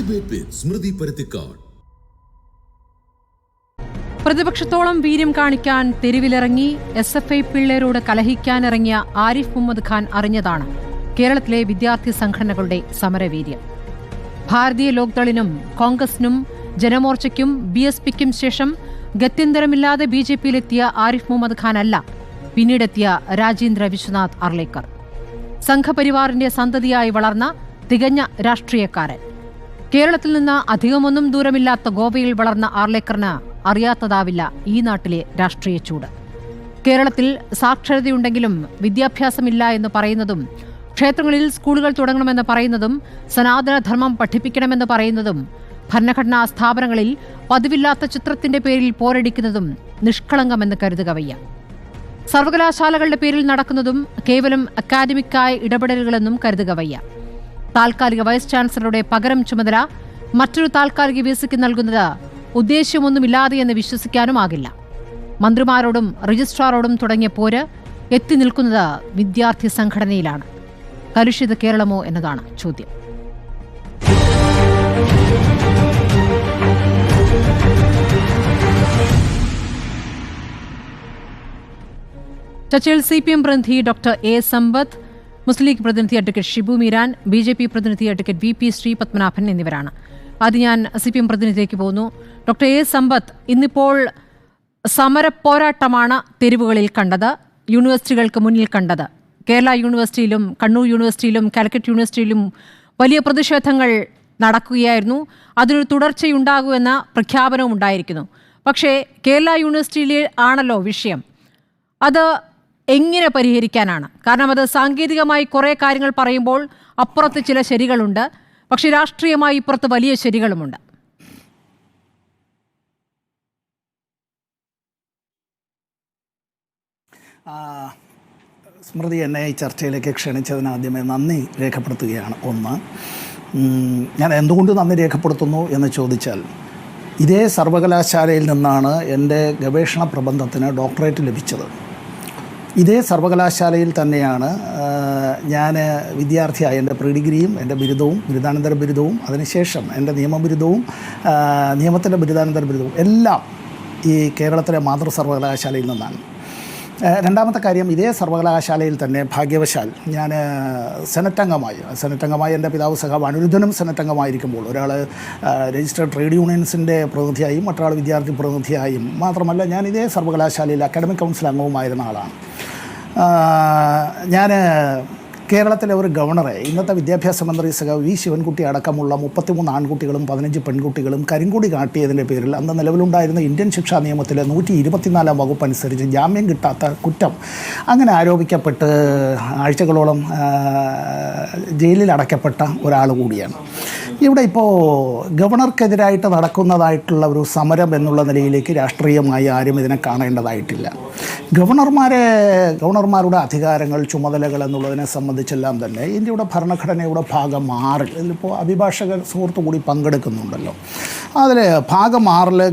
Debate വിത്ത് സ്മൃതി പരുത്തിക്കാട്. പ്രതിപക്ഷത്തോളം വീര്യം കാണിക്കാൻ തെരുവിലിറങ്ങി SFI പിള്ളേരോട് കലഹിക്കാനിറങ്ങിയ ആരിഫ് മുഹമ്മദ് ഖാൻ അറിഞ്ഞതാണ് കേരളത്തിലെ വിദ്യാർത്ഥി സംഘടനകളുടെ സമരവീര്യം. ഭാരതീയ ലോക്ദളിനും കോൺഗ്രസിനും ജനമോർച്ചയ്ക്കും BSPക്കും ശേഷം ഗത്യന്തരമില്ലാതെ BJPയിലെത്തിയ ആരിഫ് മുഹമ്മദ് ഖാൻ അല്ല പിന്നീടെത്തിയ രാജേന്ദ്ര വിശ്വനാഥ് അർലേക്കർ. സംഘപരിവാറിന്റെ സന്തതിയായി വളർന്ന തികഞ്ഞ രാഷ്ട്രീയക്കാരൻ. കേരളത്തിൽ നിന്ന് അധികമൊന്നും ദൂരമില്ലാത്ത ഗോവയിൽ വളർന്ന ആർലേക്കറിന് അറിയാത്തതാവില്ല ഈ നാട്ടിലെ രാഷ്ട്രീയ ചൂട്. കേരളത്തിൽ സാക്ഷരതയുണ്ടെങ്കിലും വിദ്യാഭ്യാസമില്ല എന്ന് പറയുന്നതും, ക്ഷേത്രങ്ങളിൽ സ്കൂളുകൾ തുടങ്ങണമെന്ന് പറയുന്നതും, സനാതനധർമ്മം പഠിപ്പിക്കണമെന്ന് പറയുന്നതും, ഭരണഘടനാ സ്ഥാപനങ്ങളിൽ പതിവില്ലാത്ത ചിത്രത്തിന്റെ പേരിൽ പോരടിക്കുന്നതും നിഷ്കളങ്കമെന്ന് കരുതുക വയ്യ. സർവകലാശാലകളുടെ പേരിൽ നടക്കുന്നതും കേവലം അക്കാദമിക്കായ ഇടപെടലുകളെന്നും കരുതുക വയ്യ. താൽക്കാലിക വൈസ് ചാൻസലറുടെ പകരം ചുമതല മറ്റൊരു താൽക്കാലിക വിസിക്ക് നൽകുന്നത് ഉദ്ദേശ്യമൊന്നുമില്ലാതെയെന്ന് വിശ്വസിക്കാനുമാകില്ല. മന്ത്രിമാരോടും രജിസ്ട്രാറോടും തുടങ്ങിയ പോര് എത്തി നിൽക്കുന്നത് വിദ്യാർത്ഥി സംഘടനയിലാണ്. കലുഷിത കേരളമോ എന്നതാണ് ചോദ്യം. ചർച്ചയിൽ CPM പ്രതിനിധി doctor A. Sampath, Muslim league പ്രതിനിധി അഡ്വക്കേറ്റ് ഷിബു മീരാൻ, BJP പ്രതിനിധി അഡ്വക്കേറ്റ് VP ശ്രീ പത്മനാഭൻ എന്നിവരാണ്. ആദ്യം ഞാൻ CPM പ്രതിനിധിയിലേക്ക് പോകുന്നു. Doctor A. സമ്പത്ത്, ഇന്നിപ്പോൾ സമരപ്പോരാട്ടമാണ് തെരുവുകളിൽ കണ്ടത്, യൂണിവേഴ്സിറ്റികൾക്ക് മുന്നിൽ കണ്ടത്. കേരള യൂണിവേഴ്സിറ്റിയിലും കണ്ണൂർ യൂണിവേഴ്സിറ്റിയിലും കാലിക്കറ്റ് യൂണിവേഴ്സിറ്റിയിലും വലിയ പ്രതിഷേധങ്ങൾ നടക്കുകയായിരുന്നു. അതിനൊരു തുടർച്ചയുണ്ടാകുമെന്ന പ്രഖ്യാപനവും ഉണ്ടായിരിക്കുന്നു. പക്ഷേ കേരള യൂണിവേഴ്സിറ്റിയിലെ ആണല്ലോ വിഷയം. അത് എങ്ങനെ പരിഹരിക്കാനാണ്? കാരണം അത് സാങ്കേതികമായി കുറേ കാര്യങ്ങൾ പറയുമ്പോൾ അപ്പുറത്ത് ചില ശരികളുണ്ട്, പക്ഷെ രാഷ്ട്രീയമായി ഇപ്പുറത്ത് വലിയ ശരികളുമുണ്ട്. സ്മൃതി എന്നെ ഈ ചർച്ചയിലേക്ക് ക്ഷണിച്ചതിന് ആദ്യമേ നന്ദി രേഖപ്പെടുത്തുകയാണ്. ഒന്ന്, ഞാൻ എന്തുകൊണ്ട് നന്ദി രേഖപ്പെടുത്തുന്നു എന്ന് ചോദിച്ചാൽ, ഇതേ സർവകലാശാലയിൽ നിന്നാണ് എൻ്റെ ഗവേഷണ പ്രബന്ധത്തിന് ഡോക്ടറേറ്റ് ലഭിച്ചത്. ഇതേ സർവകലാശാലയിൽ തന്നെയാണ് ഞാൻ വിദ്യാർത്ഥിയായ എൻ്റെ പ്രീ ഡിഗ്രിയും എൻ്റെ ബിരുദവും ബിരുദാനന്തര ബിരുദവും അതിനുശേഷം എൻ്റെ നിയമബിരുദവും നിയമത്തിൻ്റെ ബിരുദാനന്തര ബിരുദവും എല്ലാം ഈ കേരളത്തിലെ മാതൃ സർവകലാശാലയിൽ നിന്നാണ്. രണ്ടാമത്തെ കാര്യം, ഇതേ സർവകലാശാലയിൽ തന്നെ ഭാഗ്യവശാൽ ഞാൻ സെനറ്റംഗമായി എൻ്റെ പിതാവ് സഖാവ് അനിരുദ്ധനും സെനറ്റംഗമായിരിക്കുമ്പോൾ ഒരാൾ രജിസ്റ്റേർഡ് ട്രേഡ് യൂണിയൻസിൻ്റെ പ്രതിനിധിയായും മറ്റൊരാൾ വിദ്യാർത്ഥി പ്രതിനിധിയായും, മാത്രമല്ല ഞാൻ ഇതേ സർവകലാശാലയിൽ അക്കാഡമിക് കൗൺസിൽ അംഗവുമായിരുന്ന ആളാണ്. ഞാൻ കേരളത്തിലെ ഒരു ഗവർണറെ, ഇന്നത്തെ വിദ്യാഭ്യാസ മന്ത്രി സഖാവ് V. ശിവൻകുട്ടി അടക്കമുള്ള 33 ആൺകുട്ടികളും 15 പെൺകുട്ടികളും കരിങ്കൊടി കാട്ടിയതിൻ്റെ പേരിൽ അന്ന് നിലവിലുണ്ടായിരുന്ന ഇന്ത്യൻ ശിക്ഷാ നിയമത്തിലെ 124 വകുപ്പ് അനുസരിച്ച് ജാമ്യം കിട്ടാത്ത കുറ്റം അങ്ങനെ ആരോപിക്കപ്പെട്ട് ആഴ്ചകളോളം ജയിലിൽ അടയ്ക്കപ്പെട്ട ഒരാൾ കൂടിയാണ്. ഇവിടെ ഇപ്പോൾ ഗവർണർക്കെതിരായിട്ട് നടക്കുന്നതായിട്ടുള്ള ഒരു സമരം എന്നുള്ള നിലയിലേക്ക് രാഷ്ട്രീയമായി ആരും ഇതിനെ കാണേണ്ടതായിട്ടില്ല. ഗവർണർമാരുടെ അധികാരങ്ങൾ, ചുമതലകൾ എന്നുള്ളതിനെ സംബന്ധിച്ചെല്ലാം തന്നെ ഇന്ത്യയുടെ ഭരണഘടനയുടെ ഭാഗം 6 ഇതിലിപ്പോൾ അഭിഭാഷക സുഹൃത്തു കൂടി പങ്കെടുക്കുന്നുണ്ടല്ലോ. അതിൽ ഭാഗം 6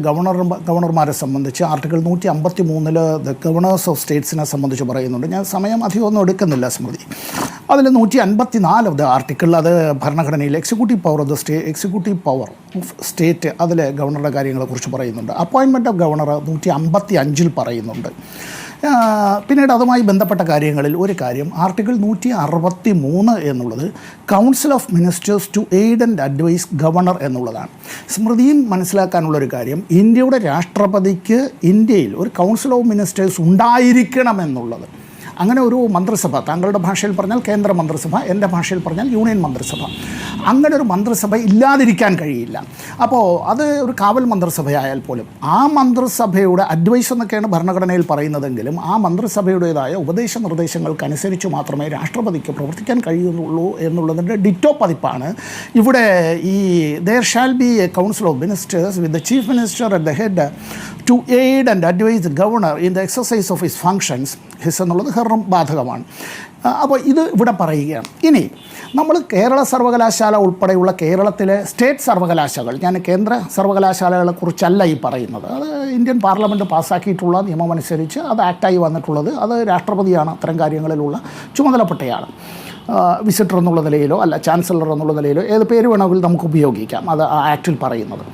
ഗവർണർമാരെ സംബന്ധിച്ച് ആർട്ടിക്കിൾ 153 ദ ഗവർണേഴ്സ് ഓഫ് സ്റ്റേറ്റ്സിനെ സംബന്ധിച്ച് പറയുന്നുണ്ട്. ഞാൻ സമയം അധികമൊന്നും എടുക്കുന്നില്ല സ്മൃതി. അതിൽ 154 ആർട്ടിക്കിൾ, അത് ഭരണഘടനയിൽ എക്സിക്യൂട്ടീവ് പവർ ഓഫ് സ്റ്റേറ്റ്, അതിൽ ഗവർണറുടെ കാര്യങ്ങളെക്കുറിച്ച് പറയുന്നുണ്ട്. അപ്പോയിൻമെൻറ്റ് ഓഫ് ഗവർണർ 155 പറയുന്നുണ്ട്. പിന്നീട് അതുമായി ബന്ധപ്പെട്ട കാര്യങ്ങളിൽ ഒരു കാര്യം, ആർട്ടിക്കിൾ 163 എന്നുള്ളത് council of ministers to aid and advise governor എന്നുള്ളതാണ്. സ്മൃതിയും മനസ്സിലാക്കാനുള്ളൊരു കാര്യം, ഇന്ത്യയുടെ രാഷ്ട്രപതിക്ക് ഇന്ത്യയിൽ ഒരു കൗൺസിൽ ഓഫ് മിനിസ്റ്റേഴ്സ് ഉണ്ടായിരിക്കണമെന്നുള്ളത്. അങ്ങനെ ഒരു മന്ത്രിസഭ, താങ്കളുടെ ഭാഷയിൽ പറഞ്ഞാൽ കേന്ദ്ര മന്ത്രിസഭ, എൻ്റെ ഭാഷയിൽ പറഞ്ഞാൽ യൂണിയൻ മന്ത്രിസഭ, അങ്ങനെ ഒരു മന്ത്രിസഭ ഇല്ലാതിരിക്കാൻ കഴിയില്ല. അപ്പോൾ അത് ഒരു കാവൽ മന്ത്രിസഭയായാൽ പോലും ആ മന്ത്രിസഭയുടെ അഡ്വൈസ് എന്നൊക്കെയാണ് ഭരണഘടനയിൽ പറയുന്നതെങ്കിലും ആ മന്ത്രിസഭയുടേതായ ഉപദേശ നിർദ്ദേശങ്ങൾക്കനുസരിച്ച് മാത്രമേ രാഷ്ട്രപതിക്ക് പ്രവർത്തിക്കാൻ കഴിയുന്നുള്ളൂ എന്നുള്ളതിൻ്റെ ഡിറ്റോ പതിപ്പാണ് ഇവിടെ ഈ there shall be a council of ministers with the chief minister at the head to aid and advise the governor in the exercise of his functions. His എന്നുള്ളത് ഹെറും ബാധകമാണ്. അപ്പോൾ ഇത് ഇവിടെ പറയുകയാണ്. ഇനി നമ്മൾ കേരള സർവകലാശാല ഉൾപ്പെടെയുള്ള കേരളത്തിലെ സ്റ്റേറ്റ് സർവകലാശാലകൾ, ഞാൻ കേന്ദ്ര സർവകലാശാലകളെക്കുറിച്ചല്ല ഈ പറയുന്നത്, അത് ഇന്ത്യൻ പാർലമെൻറ്റ് പാസ്സാക്കിയിട്ടുള്ള നിയമമനുസരിച്ച് അത് ആക്റ്റായി വന്നിട്ടുള്ളത്, അത് രാഷ്ട്രപതിയാണ് അത്തരം കാര്യങ്ങളിലുള്ള ചുമതലപ്പെട്ടയാൾ. വിസിറ്റർ എന്നുള്ള നിലയിലോ അല്ല ചാൻസലർ എന്നുള്ള നിലയിലോ ഏത് പേര് വേണമെങ്കിലും നമുക്ക് ഉപയോഗിക്കാം. അത് ആ ആക്റ്റിൽ പറയുന്നത്.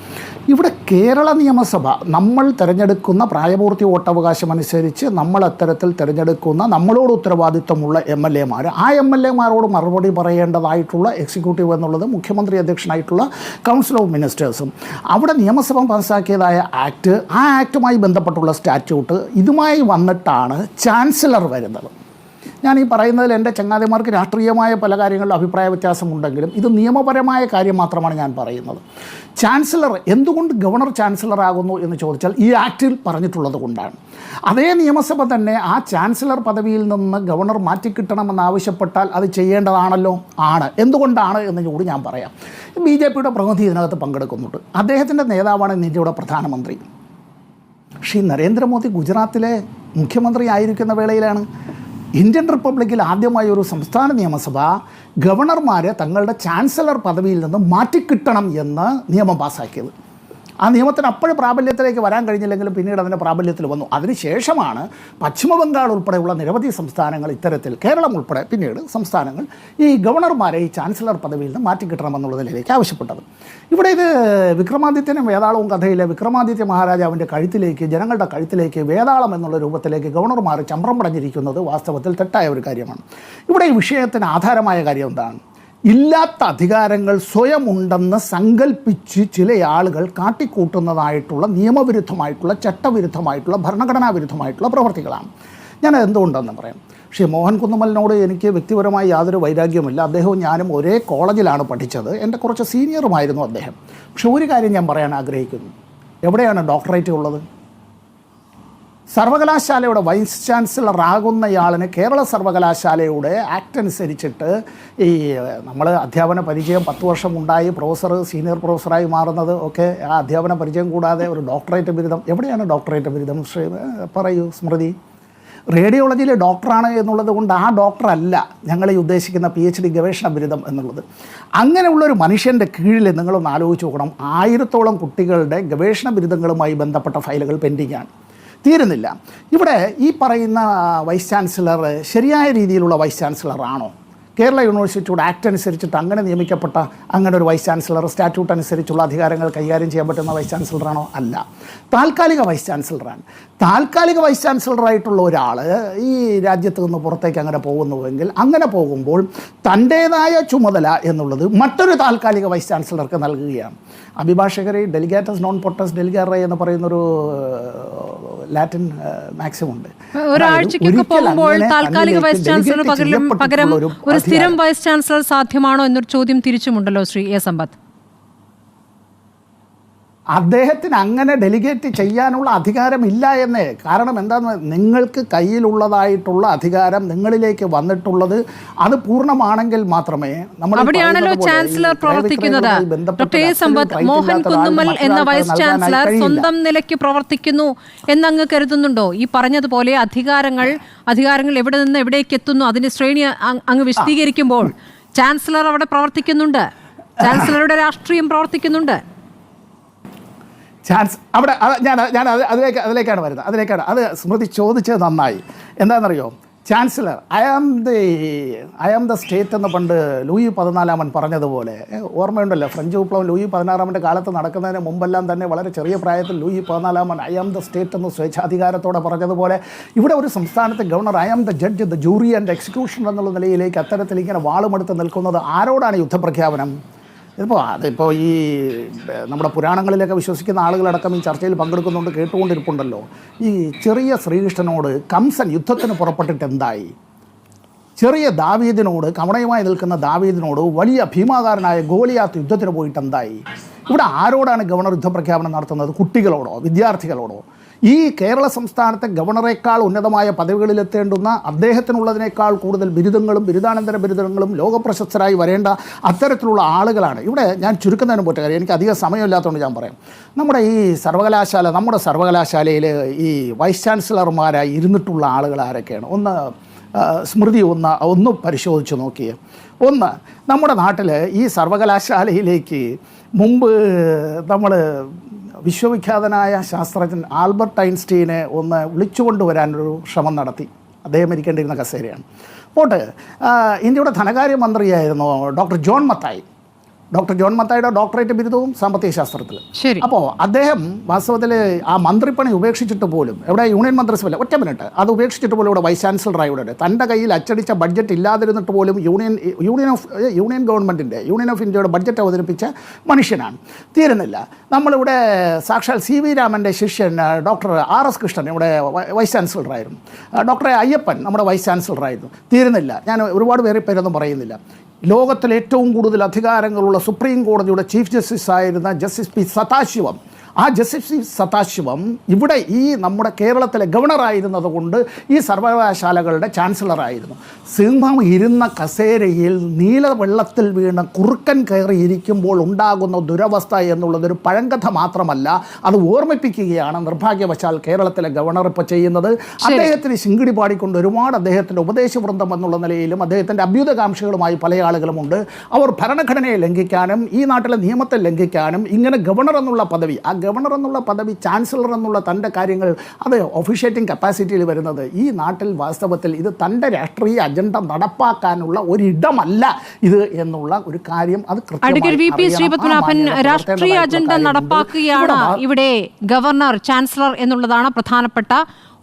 ഇവിടെ കേരള നിയമസഭ നമ്മൾ തിരഞ്ഞെടുക്കുന്ന പ്രായപൂർത്തി വോട്ടവകാശം അനുസരിച്ച് നമ്മൾ അത്തരത്തിൽ തിരഞ്ഞെടുക്കുന്ന നമ്മളോട് ഉത്തരവാദിത്വമുള്ള MLA-മാർ, ആ MLA-മാരോട് മറുപടി പറയേണ്ടതായിട്ടുള്ള എക്സിക്യൂട്ടീവ് എന്നുള്ളത് മുഖ്യമന്ത്രി അധ്യക്ഷനായിട്ടുള്ള കൗൺസിൽ ഓഫ് മിനിസ്റ്റേഴ്സും, അവിടെ നിയമസഭ പാസ്സാക്കിയതായ ആക്ട്, ആ ആക്ടുമായി ബന്ധപ്പെട്ടുള്ള സ്റ്റാറ്റ്യൂട്ട്, ഇതുമായി വന്നിട്ടാണ് ചാൻസലർ വരുന്നത്. ഞാൻ ഈ പറയുന്നതിൽ എൻ്റെ ചങ്ങാതിമാർക്ക് രാഷ്ട്രീയമായ പല കാര്യങ്ങളിലും അഭിപ്രായ വ്യത്യാസമുണ്ടെങ്കിലും ഇത് നിയമപരമായ കാര്യം മാത്രമാണ് ഞാൻ പറയുന്നത്. ചാൻസലർ എന്തുകൊണ്ട് ഗവർണർ ചാൻസലർ ആകുന്നു എന്ന് ചോദിച്ചാൽ ഈ ആക്റ്റിൽ പറഞ്ഞിട്ടുള്ളത് കൊണ്ടാണ്. അതേ നിയമസഭ തന്നെ ആ ചാൻസലർ പദവിയിൽ നിന്ന് ഗവർണർ മാറ്റിക്കിട്ടണമെന്ന് ആവശ്യപ്പെട്ടാൽ അത് ചെയ്യേണ്ടതാണല്ലോ. ആണ്. എന്തുകൊണ്ടാണ് എന്ന് കൂടി ഞാൻ പറയാം. BJP-യുടെ പ്രതിനിധി ഇതിനകത്ത് പങ്കെടുക്കുന്നുണ്ട്. അദ്ദേഹത്തിൻ്റെ നേതാവാണ് ഇന്ത്യയുടെ പ്രധാനമന്ത്രി. ശ്രീ നരേന്ദ്രമോദി ഗുജറാത്തിലെ മുഖ്യമന്ത്രി ആയിരിക്കുന്ന വേളയിലാണ് ഇന്ത്യൻ റിപ്പബ്ലിക്കിൽ ആദ്യമായി ഒരു സംസ്ഥാന നിയമസഭ ഗവർണർമാരെ തങ്ങളുടെ ചാൻസലർ പദവിയിൽ നിന്ന് മാറ്റിക്കിട്ടണം എന്ന് നിയമം പാസ്സാക്കിയത്. ആ നിയമത്തിന് അപ്പോഴും പ്രാബല്യത്തിലേക്ക് വരാൻ കഴിഞ്ഞില്ലെങ്കിലും പിന്നീട് അതിൻ്റെ പ്രാബല്യത്തിൽ വന്നു. അതിനുശേഷമാണ് പശ്ചിമ ബംഗാൾ ഉൾപ്പെടെയുള്ള നിരവധി സംസ്ഥാനങ്ങൾ ഇത്തരത്തിൽ, കേരളം ഉൾപ്പെടെ പിന്നീട് സംസ്ഥാനങ്ങൾ ഈ ഗവർണർമാരെ ഈ ചാൻസലർ പദവിയിൽ നിന്ന് മാറ്റിക്കിട്ടണമെന്നുള്ളതിലേക്ക് ആവശ്യപ്പെട്ടത്. ഇവിടെ ഇത് വിക്രമാദിത്യനും വേതാളവും കഥയിലെ വിക്രമാദിത്യ മഹാരാജാവിൻ്റെ കഴുത്തിലേക്ക്, ജനങ്ങളുടെ കഴുത്തിലേക്ക് വേതാളം എന്നുള്ള രൂപത്തിലേക്ക് ഗവർണർമാർ ചമ്രം പടഞ്ഞിരിക്കുന്നത് വാസ്തവത്തിൽ തെറ്റായ ഒരു കാര്യമാണ്. ഇവിടെ ഈ വിഷയത്തിന് ആധാരമായ കാര്യം എന്താണ്? ഇല്ലാത്ത അധികാരങ്ങൾ സ്വയം ഉണ്ടെന്ന് സങ്കല്പിച്ച് ചില ആളുകൾ കാട്ടിക്കൂട്ടുന്നതായിട്ടുള്ള നിയമവിരുദ്ധമായിട്ടുള്ള, ചട്ടവിരുദ്ധമായിട്ടുള്ള, ഭരണഘടനാ വിരുദ്ധമായിട്ടുള്ള പ്രവർത്തികളാണ്. ഞാൻ എന്തുകൊണ്ടെന്ന് പറയാം. പക്ഷേ മോഹൻ കുന്നുമലിനോട് എനിക്ക് വ്യക്തിപരമായി യാതൊരു വൈരാഗ്യവുമില്ല. അദ്ദേഹവും ഞാനും ഒരേ കോളേജിലാണ് പഠിച്ചത്. എൻ്റെ കുറച്ച് സീനിയറുമായിരുന്നു അദ്ദേഹം. പക്ഷെ ഒരു കാര്യം ഞാൻ പറയാൻ ആഗ്രഹിക്കുന്നു. എവിടെയാണ് ഡോക്ടറേറ്റ് ഉള്ളത്? സർവകലാശാലയുടെ വൈസ് ചാൻസലർ ആകുന്നയാളിന് കേരള സർവകലാശാലയുടെ ആക്ട് അനുസരിച്ചിട്ട് ഈ നമ്മൾ അധ്യാപന പരിചയം 10 വർഷം ഉണ്ടായി പ്രൊഫസർ സീനിയർ പ്രൊഫസറായി മാറുന്നത് ഒക്കെ ആ അധ്യാപന പരിചയം കൂടാതെ ഒരു ഡോക്ടറേറ്റ് ബിരുദം, എവിടെയാണ് ഡോക്ടറേറ്റ് ബിരുദം? പറയൂ സ്മൃതി. റേഡിയോളജിയിലെ ഡോക്ടറാണ് എന്നുള്ളത് കൊണ്ട് ആ ഡോക്ടറല്ല ഞങ്ങൾ ഈ ഉദ്ദേശിക്കുന്ന PhD ഗവേഷണ ബിരുദം എന്നുള്ളത്. അങ്ങനെയുള്ളൊരു മനുഷ്യൻ്റെ കീഴിൽ നിങ്ങളൊന്ന് ആലോചിച്ച് നോക്കണം. 1000-ഓളം കുട്ടികളുടെ ഗവേഷണ ബിരുദങ്ങളുമായി ബന്ധപ്പെട്ട ഫയലുകൾ പെൻഡിങ്ങാണ്, തീരുന്നില്ല. ഇവിടെ ഈ പറയുന്ന വൈസ് ചാൻസലർ ശരിയായ രീതിയിലുള്ള വൈസ് ചാൻസലർ ആണോ? കേരള യൂണിവേഴ്സിറ്റിയുടെ ആക്ട് അനുസരിച്ചിട്ട് അങ്ങനെ നിയമിക്കപ്പെട്ട അങ്ങനെ ഒരു വൈസ് ചാൻസലർ, സ്റ്റാറ്റ്യൂട്ട് അനുസരിച്ചുള്ള അധികാരങ്ങൾ കൈകാര്യം ചെയ്യാൻ പറ്റുന്ന വൈസ് ചാൻസലറാണോ? അല്ല, താൽക്കാലിക വൈസ് ചാൻസലറാണ്. താൽക്കാലിക വൈസ് ചാൻസലറായിട്ടുള്ള ഒരാൾ ഈ രാജ്യത്ത് നിന്ന് പുറത്തേക്ക് അങ്ങനെ പോകുന്നുവെങ്കിൽ, അങ്ങനെ പോകുമ്പോൾ തൻ്റേതായ ചുമതല എന്നുള്ളത് മറ്റൊരു താൽക്കാലിക വൈസ് ചാൻസലർക്ക് നൽകുകയാണ്. അഭിഭാഷകരെ ഡെലിഗേറ്റസ് നോൺ പൊട്ടസ് ഡെലിഗേറെ എന്ന് പറയുന്നൊരു ലാറ്റിൻ മാക്സിം ഉണ്ട്. ഒരാഴ്ചയ്ക്കൊക്കെ പോകുമ്പോൾ താൽക്കാലിക വൈസ് ചാൻസലർ പകരം ഒരു സ്ഥിരം വൈസ് ചാൻസലർ സാധ്യമാണോ എന്നൊരു ചോദ്യം തിരിച്ചുമുണ്ടല്ലോ ശ്രീ എ. സമ്പത്ത്. അദ്ദേഹത്തിന് അങ്ങനെ ഡെലിഗേറ്റ് ചെയ്യാനുള്ള അധികാരമില്ല എന്നേ. കാരണം എന്താണെന്ന്, നിങ്ങൾക്ക് കയ്യിലുള്ളതായിട്ടുള്ള അധികാരം നിങ്ങളിലേക്ക് വന്നിട്ടുള്ളത് അത് പൂർണ്ണമാണെങ്കിൽ മാത്രമേ അവിടെയാണല്ലോ ചാൻസലർ പ്രവർത്തിക്കുന്നത്. Doctor A. സമ്പത്ത്, മോഹൻ കുന്നുമൽ എന്ന വൈസ് ചാൻസലർ സ്വന്തം നിലയ്ക്ക് പ്രവർത്തിക്കുന്നു എന്നങ്ങ് കരുതുന്നുണ്ടോ? ഈ പറഞ്ഞതുപോലെ അധികാരങ്ങൾ എവിടെ നിന്ന് എവിടേക്ക് എത്തുന്നു അതിന്റെ ശ്രേണി അങ്ങ് വിശദീകരിക്കുമ്പോൾ ചാൻസലർ അവിടെ പ്രവർത്തിക്കുന്നുണ്ട്, ചാൻസലറുടെ രാഷ്ട്രീയം പ്രവർത്തിക്കുന്നുണ്ട്. ചാൻസ് അവിടെ ഞാൻ അതിലേക്കാണ് വരുന്നത്. അത് സ്മൃതി ചോദിച്ചത് നന്നായി. എന്താണെന്നറിയോ, chancellor I am the state എന്ന് പണ്ട് ലൂയി 14 പറഞ്ഞതുപോലെ ഓർമ്മയുണ്ടല്ലോ. ഫ്രഞ്ച് വിപ്ലവം ലൂയി 16 കാലത്ത് നടക്കുന്നതിന് മുമ്പെല്ലാം തന്നെ വളരെ ചെറിയ പ്രായത്തിൽ Louis 14 I am the state എന്ന് സ്വേച്ഛാധികാരത്തോടെ പറഞ്ഞതുപോലെ ഇവിടെ ഒരു സംസ്ഥാനത്തെ governor I am the judge, the jury and execution എന്നുള്ള നിലയിലേക്ക് അത്തരത്തിൽ ഇങ്ങനെ വാളുമെടുത്ത് നിൽക്കുന്നത് ആരോടാണ് യുദ്ധപ്രഖ്യാപനം? അതിപ്പോൾ ഈ നമ്മുടെ പുരാണങ്ങളിലൊക്കെ വിശ്വസിക്കുന്ന ആളുകളടക്കം ഈ ചർച്ചയിൽ പങ്കെടുക്കുന്നുണ്ട്, കേട്ടുകൊണ്ടിരിപ്പുണ്ടല്ലോ. ഈ ചെറിയ ശ്രീകൃഷ്ണനോട് കംസൻ യുദ്ധത്തിന് പുറപ്പെട്ടിട്ട് എന്തായി? ചെറിയ ദാവീദിനോട്, കവണയുമായി നിൽക്കുന്ന ദാവീദിനോട് വലിയ ഭീമാകാരനായ ഗോലിയാത്ത് യുദ്ധത്തിന് പോയിട്ട് എന്തായി? ഇവിടെ ആരോടാണ് ഗവർണർ യുദ്ധപ്രഖ്യാപനം നടത്തുന്നത്? കുട്ടികളോടോ, വിദ്യാർത്ഥികളോടോ? ഈ കേരള സംസ്ഥാനത്തെ ഗവർണറേക്കാൾ ഉന്നതമായ പദവികളിലെത്തേണ്ടുന്ന, അദ്ദേഹത്തിനുള്ളതിനേക്കാൾ കൂടുതൽ ബിരുദങ്ങളും ബിരുദാനന്തര ബിരുദങ്ങളും ലോകപ്രശസ്തരായി വരേണ്ട അത്തരത്തിലുള്ള ആളുകളാണ്. ഇവിടെ ഞാൻ ചുരുക്കുന്നതിന് പോറ്റ കാര്യം, എനിക്ക് അധികം സമയമില്ലാത്തതുകൊണ്ട് ഞാൻ പറയാം. നമ്മുടെ സർവകലാശാലയിൽ ഈ വൈസ് ചാൻസലർമാരായി ഇരുന്നിട്ടുള്ള ആളുകൾ ആരൊക്കെയാണ്? സ്മൃതി ഒന്ന് പരിശോധിച്ച് നോക്കിയേ. നമ്മുടെ നാട്ടിൽ ഈ സർവകലാശാലയിലേക്ക് മുമ്പ് നമ്മൾ വിശ്വവിഖ്യാതനായ ശാസ്ത്രജ്ഞൻ ആൽബർട്ട് ഐൻസ്റ്റീനെ ഒന്ന് വിളിച്ചുകൊണ്ടുവരാനൊരു ശ്രമം നടത്തി. അദ്ദേഹം ഇരിക്കേണ്ടിയിരുന്ന കസേരയാണ്. പോട്ടെ, ഇന്ത്യയുടെ ധനകാര്യമന്ത്രിയായിരുന്നു ഡോക്ടർ ജോൺ മത്തായി. ഡോക്ടർ ജോൺ മത്തായിയുടെ ഡോക്ടറേറ്റ് ബിരുദവും സാമ്പത്തിക ശാസ്ത്രത്തിൽ. അപ്പോൾ അദ്ദേഹം വാസ്തവത്തിൽ ആ മന്ത്രിപ്പണി ഉപേക്ഷിച്ചിട്ട് പോലും ഇവിടെ യൂണിയൻ മന്ത്രിസഭയിൽ ഒറ്റ മിനിറ്റ് അത് ഉപേക്ഷിച്ചിട്ട് പോലും ഇവിടെ വൈസ് ചാൻസലറായി തൻ്റെ കയ്യിൽ അച്ചടിച്ച ബഡ്ജറ്റ് ഇല്ലാതിരുന്നിട്ട് പോലും യൂണിയൻ ഗവൺമെൻറ്റിൻ്റെ യൂണിയൻ ഓഫ് ഇന്ത്യയുടെ ബഡ്ജറ്റ് അവതരിപ്പിച്ച മനുഷ്യനാണ്. തീരുന്നില്ല, നമ്മളിവിടെ സാക്ഷാൽ CV രാമൻ്റെ ശിഷ്യൻ ഡോക്ടർ RS കൃഷ്ണൻ ഇവിടെ വൈസ് ചാൻസലറായിരുന്നു. ഡോക്ടർ അയ്യപ്പൻ നമ്മുടെ വൈസ് ചാൻസലറായിരുന്നു. തീരുന്നില്ല, ഞാൻ ഒരുപാട് പേരൊന്നും പറയുന്നില്ല. ലോകത്തിൽ ഏറ്റവും കൂടുതൽ അധികാരങ്ങളുള്ള സുപ്രീം കോടതിയുടെ ചീഫ് ജസ്റ്റിസ് ആയിരുന്ന ജസ്റ്റിസ് P സദാശിവം, ആ ജസ്റ്റിസ് P സദാശിവം ഇവിടെ ഈ നമ്മുടെ കേരളത്തിലെ ഗവർണറായിരുന്നത് കൊണ്ട് ഈ സർവകലാശാലകളുടെ ചാൻസലറായിരുന്നു. സിംഹം ഇരുന്ന കസേരയിൽ നീലവെള്ളത്തിൽ വീണ് കുറുക്കൻ കയറി ഇരിക്കുമ്പോൾ ഉണ്ടാകുന്ന ദുരവസ്ഥ എന്നുള്ളതൊരു പഴങ്കഥ മാത്രമല്ല, അത് ഓർമ്മിപ്പിക്കുകയാണ് നിർഭാഗ്യവശാൽ കേരളത്തിലെ ഗവർണർ ഇപ്പോൾ ചെയ്യുന്നത്. അദ്ദേഹത്തിന് ശിങ്കിടി പാടിക്കൊണ്ട് ഒരുപാട് അദ്ദേഹത്തിൻ്റെ ഉപദേശവൃന്ദം എന്നുള്ള നിലയിലും അദ്ദേഹത്തിൻ്റെ അഭ്യുതകാംക്ഷികളുമായി പല ആളുകളുമുണ്ട്. അവർ ഭരണഘടനയെ ലംഘിക്കാനും ഈ നാട്ടിലെ നിയമത്തെ ലംഘിക്കാനും ഇങ്ങനെ ഗവർണർ എന്നുള്ള പദവി, ആ ഗവർണർ എന്നുള്ള പദവി, ചാൻസലർ എന്നുള്ള തൻ്റെ കാര്യങ്ങൾ അത് ഒഫീഷ്യേറ്റിംഗ് കപ്പാസിറ്റിയിൽ വരുന്നത് ഈ നാട്ടിൽ വാസ്തവത്തിൽ ഇത് തൻ്റെ രാഷ്ട്രീയ അജണ്ട നടപ്പാക്കാനുള്ള ഒരിടമല്ല ഇത് എന്നുള്ള ഒരു കാര്യം അത് രാഷ്ട്രീയ അജണ്ട നടപ്പാക്കുകയാണ് ഇവിടെ ഗവർണർ, ചാൻസലർ എന്നുള്ളതാണ് പ്രധാനപ്പെട്ട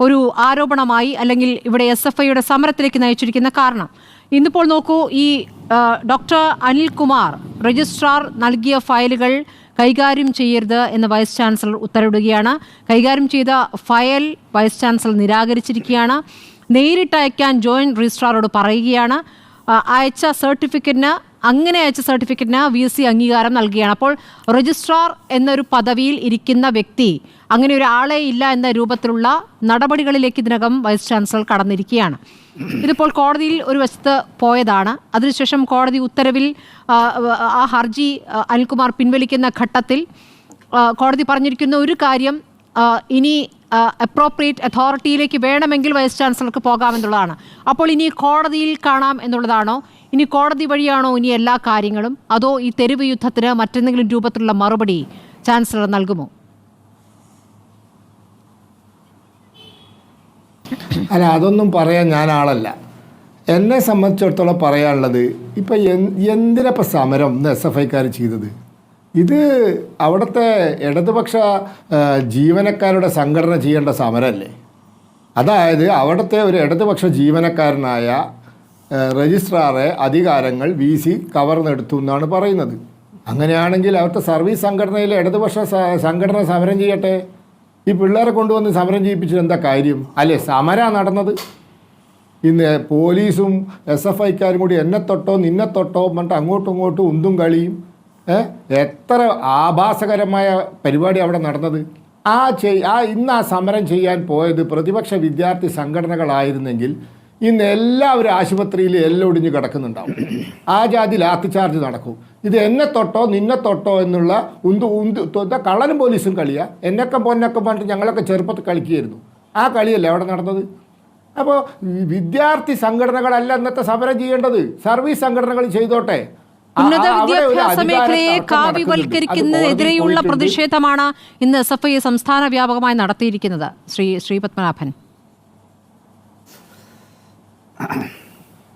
ഒരു ആരോപണമായി അല്ലെങ്കിൽ ഇവിടെ SFIയുടെ സമരത്തിലേക്ക് നയിച്ചിരിക്കുന്ന കാരണം. ഇന്നിപ്പോൾ നോക്കൂ, ഈ ഡോക്ടർ അനിൽകുമാർ രജിസ്ട്രാർ നൽകിയ ഫയലുകൾ കൈകാര്യം ചെയ്യരുത് എന്ന് വൈസ് ചാൻസലർ ഉത്തരവിടുകയാണ്. കൈകാര്യം ചെയ്ത ഫയൽ വൈസ് ചാൻസലർ നിരാകരിച്ചിരിക്കുകയാണ്. നേരിട്ട് അയക്കാൻ ജോയിൻറ്റ് രജിസ്ട്രാറോട് പറയുകയാണ്. അയച്ച സർട്ടിഫിക്കറ്റിന് VC അംഗീകാരം നൽകുകയാണ്. അപ്പോൾ രജിസ്ട്രാർ എന്നൊരു പദവിയിൽ ഇരിക്കുന്ന വ്യക്തി അങ്ങനെ ഒരാളെ ഇല്ല എന്ന രൂപത്തിലുള്ള നടപടികളിലേക്ക് ഇതിനകം വൈസ് ചാൻസലർ കടന്നിരിക്കുകയാണ്. ഇതിപ്പോൾ കോടതിയിൽ ഒരു വശത്ത് പോയതാണ്. അതിനുശേഷം കോടതി ഉത്തരവിൽ ആ ഹർജി അനിൽകുമാർ പിൻവലിക്കുന്ന ഘട്ടത്തിൽ കോടതി പറഞ്ഞിരിക്കുന്ന ഒരു കാര്യം, ഇനി അപ്രോപ്രിയേറ്റ് അതോറിറ്റിയിലേക്ക് വേണമെങ്കിൽ വൈസ് ചാൻസലർക്ക് പോകാമെന്നുള്ളതാണ്. അപ്പോൾ ഇനി കോടതിയിൽ കാണാം എന്നുള്ളതാണോ? ഇനി കോടതി വഴിയാണോ ഇനി എല്ലാ കാര്യങ്ങളും? അതോ ഈ തെരുവ് യുദ്ധത്തിന് മറ്റെന്തെങ്കിലും രൂപത്തിലുള്ള മറുപടി ചാൻസലർ നൽകുമോ? അല്ല, അതൊന്നും പറയാൻ ഞാൻ ആളല്ല. എന്നെ സംബന്ധിച്ചിടത്തോളം പറയാനുള്ളത്, ഇപ്പം എന്തിനപ്പം സമരം SFIക്കാർ ചെയ്തത്? ഇത് അവിടുത്തെ ഇടതുപക്ഷ ജീവനക്കാരുടെ സംഘടന ചെയ്യേണ്ട സമരമല്ലേ? അതായത് അവിടുത്തെ ഒരു ഇടതുപക്ഷ ജീവനക്കാരനായ രജിസ്ട്രാറെ അധികാരങ്ങൾ VC കവർന്നെടുത്തു എന്നാണ് പറയുന്നത്. അങ്ങനെയാണെങ്കിൽ അവിടുത്തെ സർവീസ് സംഘടനയിലെ ഇടതുപക്ഷ സംഘടന സമരം ചെയ്യട്ടെ. ഈ പിള്ളേരെ കൊണ്ടുവന്ന് സമരം ചെയ്യിപ്പിച്ചിട്ട് എന്താ കാര്യം? അല്ലേ, സമരമാണ് നടന്നത്. ഇന്ന് പോലീസും SFIക്കാരും കൂടി എന്നെ തൊട്ടോ നിന്നെ തൊട്ടോ പറഞ്ഞിട്ട് അങ്ങോട്ടും ഇങ്ങോട്ടും ഉന്തും കളിയും. എത്ര ആഭാസകരമായ പരിപാടി അവിടെ നടന്നത്. ഇന്ന് ആ സമരം ചെയ്യാൻ പോയത് പ്രതിപക്ഷ വിദ്യാർത്ഥി സംഘടനകളായിരുന്നെങ്കിൽ ഇന്ന് എല്ലാവരും ആശുപത്രിയിൽ എല്ലൊടിഞ്ഞ് കിടക്കുന്നുണ്ടാവും. ആ ജാതി ലാത്തിച്ചാർജ് നടക്കും. ഇത് എന്നെ തൊട്ടോ നിന്നെ തൊട്ടോ എന്നുള്ള കള്ളനും പോലീസും കളിയാ. എന്നൊക്കെ പറഞ്ഞിട്ട് ഞങ്ങളൊക്കെ ചെറുപ്പത്തിൽ കളിക്കുകയായിരുന്നു. ആ കളിയല്ലേ അവിടെ നടന്നത്. അപ്പോൾ വിദ്യാർത്ഥി സംഘടനകളല്ല ഇന്നത്തെ സമരം ചെയ്യേണ്ടത്, സർവീസ് സംഘടനകൾ ചെയ്തോട്ടെ. ഉന്നത വിദ്യാഭ്യാസ മേഖലയെ കാവ്യവൽക്കരിക്കുന്നതിനെതിരെയുള്ള പ്രതിഷേധമാണ് ഇന്ന് SFI സംസ്ഥാന വ്യാപകമായി നടത്തിയിരിക്കുന്നത്. ശ്രീ പത്മനാഭൻ.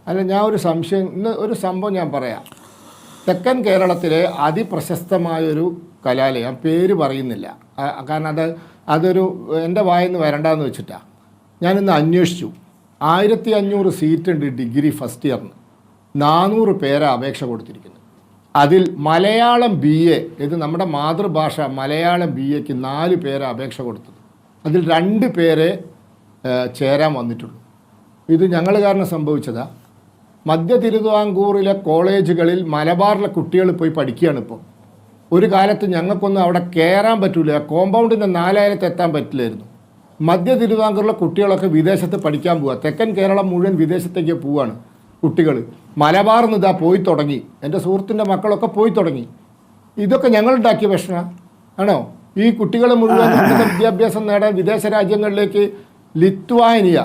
അല്ല, ഞാൻ ഒരു സംഭവം ഞാൻ പറയാം. തെക്കൻ കേരളത്തിലെ അതിപ്രശസ്തമായൊരു കലാലയം, പേര് പറയുന്നില്ല കാരണം അതൊരു എൻ്റെ വായിന്ന് വരണ്ടെന്ന് വെച്ചിട്ടാണ്. ഞാനിന്ന് അന്വേഷിച്ചു. 1500 സീറ്റുണ്ട് ഡിഗ്രി ഫസ്റ്റ് ഇയറിന്. 400 പേരെ അപേക്ഷ കൊടുത്തിരിക്കുന്നത്. അതിൽ മലയാളം BA, ഇത് നമ്മുടെ മാതൃഭാഷ മലയാളം BAക്ക് 4 പേരെ അപേക്ഷ കൊടുത്തത്. അതിൽ 2 പേരെ ചേരാൻ വന്നിട്ടുള്ളൂ. ഇത് ഞങ്ങൾ കാരണം സംഭവിച്ചതാ. മധ്യ തിരുവിതാംകൂറിലെ കോളേജുകളിൽ മലബാറിലെ കുട്ടികൾ പോയി പഠിക്കുകയാണ് ഇപ്പോൾ. ഒരു കാലത്ത് ഞങ്ങൾക്കൊന്നും അവിടെ കയറാൻ പറ്റില്ല, കോമ്പൗണ്ടിൻ്റെ 4000 എത്താൻ പറ്റില്ലായിരുന്നു. മധ്യ തിരുവിതാംകൂറിലെ കുട്ടികളൊക്കെ വിദേശത്ത് പഠിക്കാൻ പോവുക. തെക്കൻ കേരളം മുഴുവൻ വിദേശത്തേക്ക് പോവുകയാണ് കുട്ടികൾ. മലബാറിൽ നിന്ന് ഇതാ പോയി തുടങ്ങി. എൻ്റെ സുഹൃത്തിൻ്റെ മക്കളൊക്കെ പോയി തുടങ്ങി. ഇതൊക്കെ ഞങ്ങളുണ്ടാക്കിയ പ്രശ്നം ആണോ? ഈ കുട്ടികൾ മുഴുവൻ ഉന്നത വിദ്യാഭ്യാസം നേടാൻ വിദേശ രാജ്യങ്ങളിലേക്ക്, ലിത്വാനിയ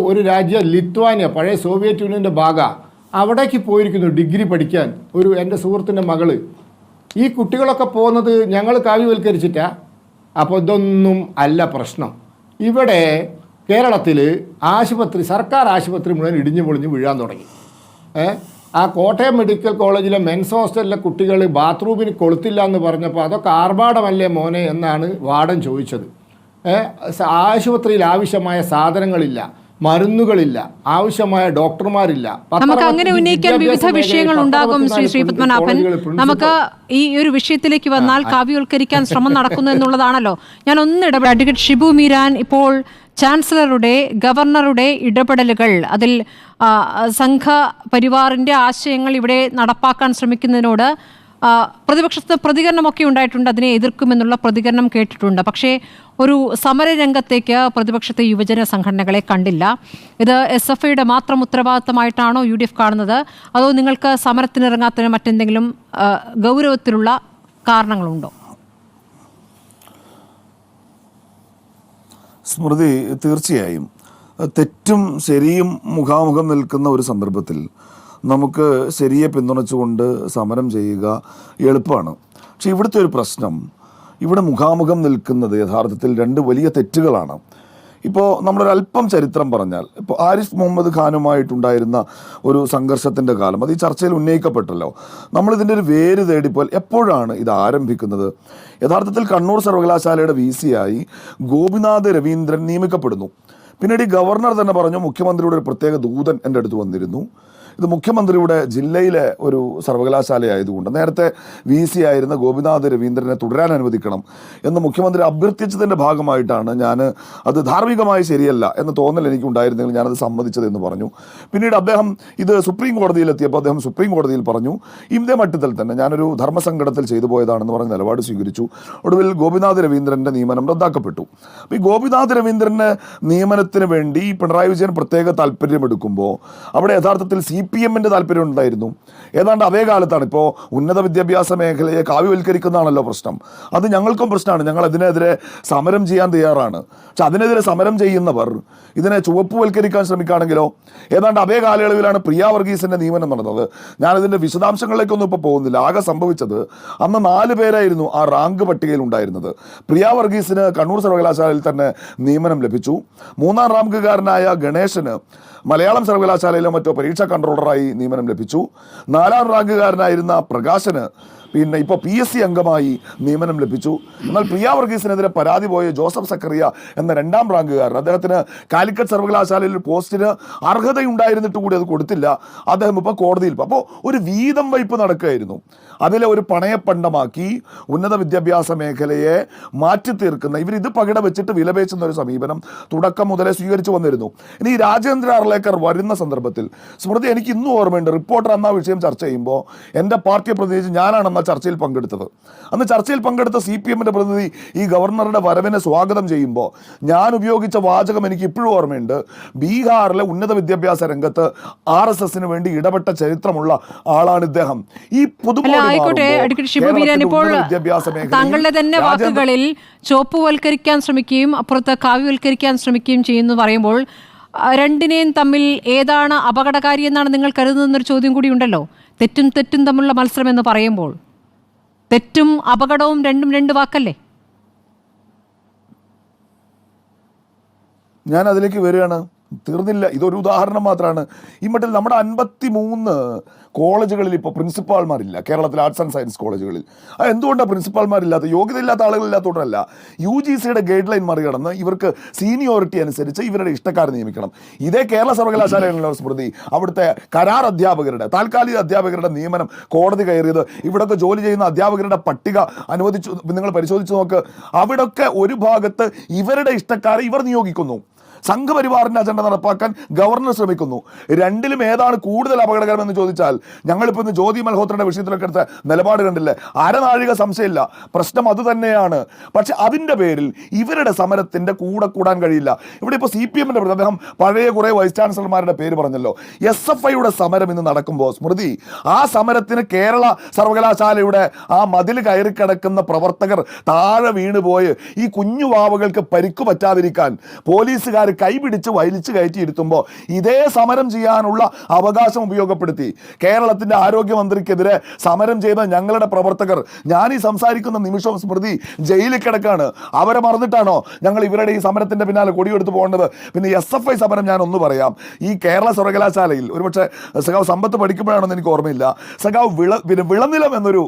ഒരു രാജ്യം, ലിത്വാനിയ പഴയ സോവിയറ്റ് യൂണിയൻ്റെ ഭാഗമാണ്, അവിടേക്ക് പോയിരിക്കുന്നു ഡിഗ്രി പഠിക്കാൻ. എൻ്റെ സുഹൃത്തിൻ്റെ മകള്. ഈ കുട്ടികളൊക്കെ പോകുന്നത് ഞങ്ങൾ കാവ്യവൽക്കരിച്ചിട്ടാ. അപ്പോൾ ഇതൊന്നും അല്ല പ്രശ്നം. ഇവിടെ കേരളത്തിൽ ആശുപത്രി, സർക്കാർ ആശുപത്രി മുഴുവൻ ഇടിഞ്ഞു പൊളിഞ്ഞ് വീഴാൻ തുടങ്ങി. ആ കോട്ടയം മെഡിക്കൽ കോളേജിലെ മെൻസ് ഹോസ്റ്റലിലെ കുട്ടികൾ ബാത്റൂമിന് കൊളുത്തില്ല എന്ന് പറഞ്ഞപ്പോൾ അതൊക്കെ ആർഭാടമല്ലേ മോനെ എന്നാണ് വാർഡൻ ചോദിച്ചത്. ആശുപത്രിയിൽ ആവശ്യമായ സാധനങ്ങളില്ല, മരുന്നുകളില്ല, ആവശ്യമായ ഡോക്ടർമാരില്ല. നമുക്ക് അങ്ങനെ ഉന്നയിക്കാൻ വിവിധ വിഷയങ്ങൾ ഉണ്ടാകും ശ്രീ പത്മനാഭൻ. നമുക്ക് ഈ ഒരു വിഷയത്തിലേക്ക് വന്നാൽ കാവ്യവൽക്കരിക്കാൻ ശ്രമം നടക്കുന്നു എന്നുള്ളതാണല്ലോ. ഞാൻ ഒന്ന് ഇടപെടാം. അഡ്വക്കേറ്റ് ഷിബു മീരാൻ, ഇപ്പോൾ ചാൻസലറുടെ, ഗവർണറുടെ ഇടപെടലുകൾ, അതിൽ സംഘപരിവാറിന്റെ ആശയങ്ങൾ ഇവിടെ നടപ്പാക്കാൻ ശ്രമിക്കുന്നതിനോട് പ്രതിപക്ഷത്ത് പ്രതികരണമൊക്കെ ഉണ്ടായിട്ടുണ്ട്. അതിനെ എതിർക്കുമെന്നുള്ള പ്രതികരണം കേട്ടിട്ടുണ്ട്. പക്ഷേ ഒരു സമരരംഗത്തേക്ക് പ്രതിപക്ഷത്തെ യുവജന സംഘടനകളെ കണ്ടില്ല. ഇത് SFIയുടെ മാത്രം ഉത്തരവാദിത്തമായിട്ടാണോ UDF കാണുന്നത്? അതോ നിങ്ങൾക്ക് സമരത്തിനിറങ്ങാത്തതിന് മറ്റെന്തെങ്കിലും ഗൗരവത്തിലുള്ള കാരണങ്ങളുണ്ടോ? സ്മൃതി, തീർച്ചയായും തെറ്റും ശരിയും മുഖാമുഖം നിൽക്കുന്ന ഒരു സന്ദർഭത്തിൽ നമുക്ക് ശരിയെ പിന്തുണച്ചുകൊണ്ട് സമരം ചെയ്യുക എളുപ്പമാണ്. പക്ഷേ ഇവിടുത്തെ ഒരു പ്രശ്നം, ഇവിടെ മുഖാമുഖം നിൽക്കുന്നത് യഥാർത്ഥത്തിൽ രണ്ട് വലിയ തെറ്റുകളാണ്. ഇപ്പോൾ നമ്മളൊരല്പം ചരിത്രം പറഞ്ഞാൽ, ഇപ്പോൾ ആരിഫ് മുഹമ്മദ് ഖാനുമായിട്ടുണ്ടായിരുന്ന ഒരു സംഘർഷത്തിൻ്റെ കാലം, അത് ഈ ചർച്ചയിൽ ഉന്നയിക്കപ്പെട്ടല്ലോ. നമ്മളിതിൻ്റെ ഒരു വേര് തേടിപ്പോൾ എപ്പോഴാണ് ഇത് ആരംഭിക്കുന്നത്? യഥാർത്ഥത്തിൽ കണ്ണൂർ സർവകലാശാലയുടെ VC ആയി ഗോപിനാഥ് രവീന്ദ്രൻ നിയമിക്കപ്പെടുന്നു. പിന്നീട് ഈ ഗവർണർ തന്നെ പറഞ്ഞു, മുഖ്യമന്ത്രിയുടെ ഒരു പ്രത്യേക ദൂതൻ എൻ്റെ അടുത്ത് വന്നിരുന്നു, ഇത് മുഖ്യമന്ത്രിയുടെ ജില്ലയിലെ ഒരു സർവകലാശാലയായതുകൊണ്ട് നേരത്തെ VC ആയിരുന്ന ഗോപിനാഥ് രവീന്ദ്രനെ തുടരാൻ അനുവദിക്കണം എന്ന് മുഖ്യമന്ത്രി അഭ്യർത്ഥിച്ചതിൻ്റെ ഭാഗമായിട്ടാണ് ഞാൻ അത് ധാർമ്മികമായി ശരിയല്ല എന്ന തോന്നൽ എനിക്കുണ്ടായിരുന്നെങ്കിൽ ഞാനത് സമ്മതിച്ചതെന്ന് പറഞ്ഞു. പിന്നീട് അദ്ദേഹം ഇത് സുപ്രീം കോടതിയിലെത്തിയപ്പോൾ അദ്ദേഹം സുപ്രീം കോടതിയിൽ പറഞ്ഞു, ഇതേ മട്ടത്തിൽ തന്നെ ഞാനൊരു ധർമ്മസങ്കടത്തിൽ ചെയ്തു പോയതാണെന്ന് പറഞ്ഞ് നിലപാട് സ്വീകരിച്ചു. ഒടുവിൽ ഗോപിനാഥ് രവീന്ദ്രൻ്റെ നിയമനം റദ്ദാക്കപ്പെട്ടു. അപ്പോൾ ഈ ഗോപിനാഥ് രവീന്ദ്രൻ്റെ നിയമനത്തിന് വേണ്ടി പിണറായി വിജയൻ പ്രത്യേക താല്പര്യമെടുക്കുമ്പോൾ അവിടെ യഥാർത്ഥത്തിൽ CPMൻ്റെ താല്പര്യം ഉണ്ടായിരുന്നു. ഏതാണ്ട് അതേ കാലത്താണ് ഇപ്പോൾ ഉന്നത വിദ്യാഭ്യാസ മേഖലയെ കാവ്യവൽക്കരിക്കുന്നതാണല്ലോ പ്രശ്നം. അത് ഞങ്ങൾക്കും പ്രശ്നമാണ്. ഞങ്ങൾ അതിനെതിരെ സമരം ചെയ്യാൻ തയ്യാറാണ്. പക്ഷെ അതിനെതിരെ സമരം ചെയ്യുന്നവർ ഇതിനെ ചുവപ്പുവൽക്കരിക്കാൻ ശ്രമിക്കുകയാണെങ്കിലോ? ഏതാണ്ട് അതേ കാലയളവിലാണ് പ്രിയ വർഗീസിൻ്റെ നിയമനം നടന്നത്. ഞാനിതിൻ്റെ വിശദാംശങ്ങളിലേക്കൊന്നും ഇപ്പോൾ പോകുന്നില്ല. ആകെ സംഭവിച്ചത് അന്ന് 4 പേരായിരുന്നു ആ റാങ്ക് പട്ടികയിൽ ഉണ്ടായിരുന്നത്. പ്രിയ വർഗീസിന് കണ്ണൂർ സർവകലാശാലയിൽ തന്നെ നിയമനം ലഭിച്ചു. 3ാം റാങ്കുകാരനായ ഗണേശന് മലയാളം സർവകലാശാലയിലോ മറ്റോ പരീക്ഷാ കൺട്രോളറായി നിയമനം ലഭിച്ചു. 4ാം റാങ്കുകാരനായിരുന്ന പ്രകാശന് പിന്നെ ഇപ്പോൾ PSC അംഗമായി നിയമനം ലഭിച്ചു. എന്നാൽ പ്രിയ വർഗീസിനെതിരെ പരാതി പോയ ജോസഫ് സക്കറിയ എന്ന 2ാം റാങ്കുകാരൻ, അദ്ദേഹത്തിന് കാലിക്കറ്റ് സർവകലാശാലയിൽ പോസ്റ്റിന് അർഹതയുണ്ടായിരുന്നിട്ട് കൂടി അത് കൊടുത്തില്ല. അദ്ദേഹം ഇപ്പോൾ കോടതിയിൽ. അപ്പോൾ ഒരു വീതം വയ്പ് നടക്കുകയായിരുന്നു. അതിലെ ഒരു പണയപ്പണ്ടമാക്കി ഉന്നത വിദ്യാഭ്യാസ മേഖലയെ മാറ്റി തീർക്കുന്ന ഇവരിത് പകിട വെച്ചിട്ട് വിലപേശുന്ന ഒരു സമീപനം തുടക്കം മുതലേ സ്വീകരിച്ചു വന്നിരുന്നു. ഇനി രാജേന്ദ്ര അർലേക്കർ വരുന്ന സന്ദർഭത്തിൽ സ്മൃതി, എനിക്ക് ഇന്നും ഓർമ്മയുണ്ട്, റിപ്പോർട്ടർ എന്ന വിഷയം ചർച്ച ചെയ്യുമ്പോൾ എൻ്റെ പാർട്ടിയെ പ്രതിനിധീകരിച്ച് ഞാനാണ് ചർച്ചയിൽ പങ്കെടുത്തത്. അന്ന് ചർച്ചയിൽ പങ്കെടുത്ത CPMൻ്റെ പ്രതിനിധി ഈ ഗവർണറുടെ വരവിനെ സ്വാഗതം ചെയ്യുമ്പോൾ ഞാൻ ഉപയോഗിച്ച വാചകം എനിക്ക് ഇപ്പോഴും ഓർമ്മയുണ്ട്. ബീഹാറിലെ ഉന്നത വിദ്യാഭ്യാസ രംഗത്ത് RSSന് വേണ്ടി ഇടപെട്ട ചരിത്രമുള്ള ആളാണ് ഇദ്ദേഹം. ഈ താങ്കളുടെ തന്നെ വാക്കുകളിൽ ചുവപ്പുവൽക്കരിക്കാൻ ശ്രമിക്കുകയും അപ്പുറത്ത് കാവ്യവൽക്കരിക്കാൻ ശ്രമിക്കുകയും ചെയ്യുന്നു പറയുമ്പോൾ രണ്ടിനെയും തമ്മിൽ ഏതാണ് അപകടകാരി എന്നാണ് നിങ്ങൾ കരുതുന്നൊരു ചോദ്യം കൂടി ഉണ്ടല്ലോ. തെറ്റും തമ്മിലുള്ള മത്സരം എന്ന് പറയുമ്പോൾ തെറ്റും അപകടവും രണ്ടും 2 വാക്കല്ലേ? ഞാൻ അതിലേക്ക് വരികയാണ്. തീർന്നില്ല. ഇതൊരു ഉദാഹരണം മാത്രമാണ്. ഈ മട്ടിൽ നമ്മുടെ 53 കോളേജുകളിൽ ഇപ്പോൾ പ്രിൻസിപ്പാൾമാരില്ല. കേരളത്തിലെ ആർട്സ് ആൻഡ് സയൻസ് കോളേജുകളിൽ അത് എന്തുകൊണ്ടാണ് പ്രിൻസിപ്പാൾമാരില്ലാത്ത? യോഗ്യതയില്ലാത്ത ആളുകളില്ലാത്തതുകൊണ്ടല്ല. UGCയുടെ ഗൈഡ് ലൈൻ മറികടന്ന് ഇവർക്ക് സീനിയോറിറ്റി അനുസരിച്ച് ഇവരുടെ ഇഷ്ടക്കാരെ നിയമിക്കണം. ഇതേ കേരള സർവകലാശാലയിലുള്ള സ്മൃതി, അവിടുത്തെ കരാർ അധ്യാപകരുടെ, താൽക്കാലിക അധ്യാപകരുടെ നിയമനം കോടതി കയറിയത്. ഇവിടെയൊക്കെ ജോലി ചെയ്യുന്ന അധ്യാപകരുടെ പട്ടിക അനുവദിച്ചു, നിങ്ങൾ പരിശോധിച്ച് നോക്ക്. അവിടെയൊക്കെ ഒരു ഭാഗത്ത് ഇവരുടെ ഇഷ്ടക്കാരെ ഇവർ നിയോഗിക്കുന്നു. സംഘപരിവാറിൻ്റെ അജണ്ട നടപ്പാക്കാൻ ഗവർണർ ശ്രമിക്കുന്നു. രണ്ടിലും ഏതാണ് കൂടുതൽ അപകടകരമെന്ന് ചോദിച്ചാൽ ഞങ്ങളിപ്പോൾ ഇന്ന് ജ്യോതി മൽഹോത്രയുടെ വിഷയത്തിലൊക്കെ എടുത്ത നിലപാട് കണ്ടില്ലേ? അരനാഴിക സംശയമില്ല, പ്രശ്നം അത് തന്നെയാണ്. പക്ഷെ അതിൻ്റെ പേരിൽ ഇവരുടെ സമരത്തിൻ്റെ കൂടെ കൂടാൻ കഴിയില്ല. ഇവിടെ ഇപ്പോൾ CPMൻ്റെ അദ്ദേഹം പഴയ കുറേ വൈസ് ചാൻസലർമാരുടെ പേര് പറഞ്ഞല്ലോ. SFIയുടെ സമരം ഇന്ന് നടക്കുമ്പോൾ സ്മൃതി, ആ സമരത്തിന് കേരള സർവകലാശാലയുടെ ആ മതിൽ കയറി കിടക്കുന്ന പ്രവർത്തകർ താഴെ വീണുപോയി ഈ കുഞ്ഞു വാവകൾക്ക് പരിക്കു പറ്റാതിരിക്കാൻ പോലീസുകാർ കൈപിടിച്ച് വലിച്ചു കയറ്റി ഇരുത്തുമ്പോൾ ഇതേ സമരം ചെയ്യാനുള്ള അവകാശം ഉപയോഗപ്പെടുത്തി കേരളത്തിൻ്റെ ആരോഗ്യമന്ത്രിക്കെതിരെ സമരം ചെയ്ത ഞങ്ങളുടെ പ്രവർത്തകർ, ഞാൻ ഈ സംസാരിക്കുന്ന നിമിഷവും സ്മൃതി ജയിലിൽ കിടക്കാണ്. അവരെ മറന്നിട്ടാണോ ഞങ്ങൾ ഇവരുടെ ഈ സമരത്തിൻ്റെ പിന്നാലെ കൊടിയെടുത്ത് പോകേണ്ടത്? പിന്നെ SFI സമരം ഞാൻ ഒന്ന് പറയാം. ഈ കേരള സർവകലാശാലയിൽ ഒരുപക്ഷെ സഖാവ് സമ്പത്ത് പഠിക്കുമ്പോഴാണെന്ന് എനിക്ക് ഓർമ്മയില്ല, സഖാവ് വിളനിലം എന്നൊരു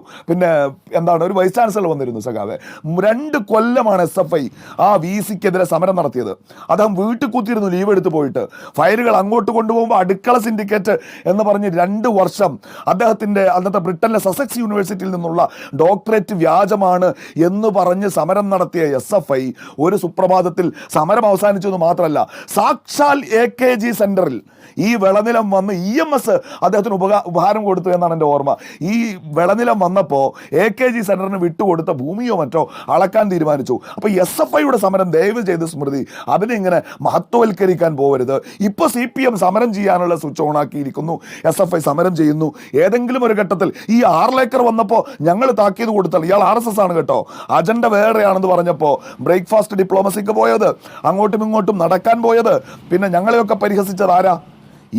ഒരു വൈസ് ചാൻസലർ വന്നിരുന്നു സഖാവ്. 2 കൊല്ലമാണ് SFI ആ VC-ക്കെതിരെ സമരം നടത്തിയത്. അദ്ദേഹം വീട്ടിൽ കൂത്തിയിരുന്നു ലീവ് എടുത്ത് പോയിട്ട്. ഫയലുകൾ അങ്ങോട്ട് കൊണ്ടുപോകുമ്പോൾ അടുക്കള സിൻഡിക്കേറ്റ് എന്ന് പറഞ്ഞ് 2 വർഷം അദ്ദേഹത്തിൻ്റെ അന്നത്തെ ബ്രിട്ടനിലെ സസെക്സ് യൂണിവേഴ്സിറ്റിയിൽ നിന്നുള്ള ഡോക്ടറേറ്റ് വ്യാജമാണ് എന്ന് പറഞ്ഞ് സമരം നടത്തിയ SFI ഒരു സുപ്രഭാതത്തിൽ സമരം അവസാനിച്ചു എന്ന് മാത്രമല്ല, സാക്ഷാൽ AKG സെന്ററിൽ ഈ വിളനിലം വന്ന് EMS അദ്ദേഹത്തിന് ഉപഹാരം കൊടുത്തു എന്നാണ് എൻ്റെ ഓർമ്മ. ഈ വിളനിലം വന്നപ്പോൾ AKG സെന്ററിന് വിട്ടുകൊടുത്ത ഭൂമിയോ മറ്റോ അളക്കാൻ തീരുമാനിച്ചു. അപ്പോൾ SFIയുടെ സമരം ദയവ് ചെയ്ത് സ്മൃതി അതിനെ ഇങ്ങനെ മഹത്വവൽക്കരിക്കാൻ പോകരുത്. ഇപ്പോൾ CPM സമരം ചെയ്യാനുള്ള സ്വിച്ച് ഓൺ ആക്കിയിരിക്കുന്നു, SFI സമരം ചെയ്യുന്നു. ഏതെങ്കിലും ഒരു ഘട്ടത്തിൽ ഈ ആർലേക്കർ വന്നപ്പോൾ ഞങ്ങൾ താക്കീത് കൊടുത്താൽ ഇയാൾ RSS ആണ് കേട്ടോ, അജണ്ട വേറെയാണെന്ന് പറഞ്ഞപ്പോൾ ബ്രേക്ക്ഫാസ്റ്റ് ഡിപ്ലോമസിക്ക് പോയത്, അങ്ങോട്ടും ഇങ്ങോട്ടും നടക്കാൻ പോയത്, പിന്നെ ഞങ്ങളെയൊക്കെ പരിഹസിച്ചത് ആരാ?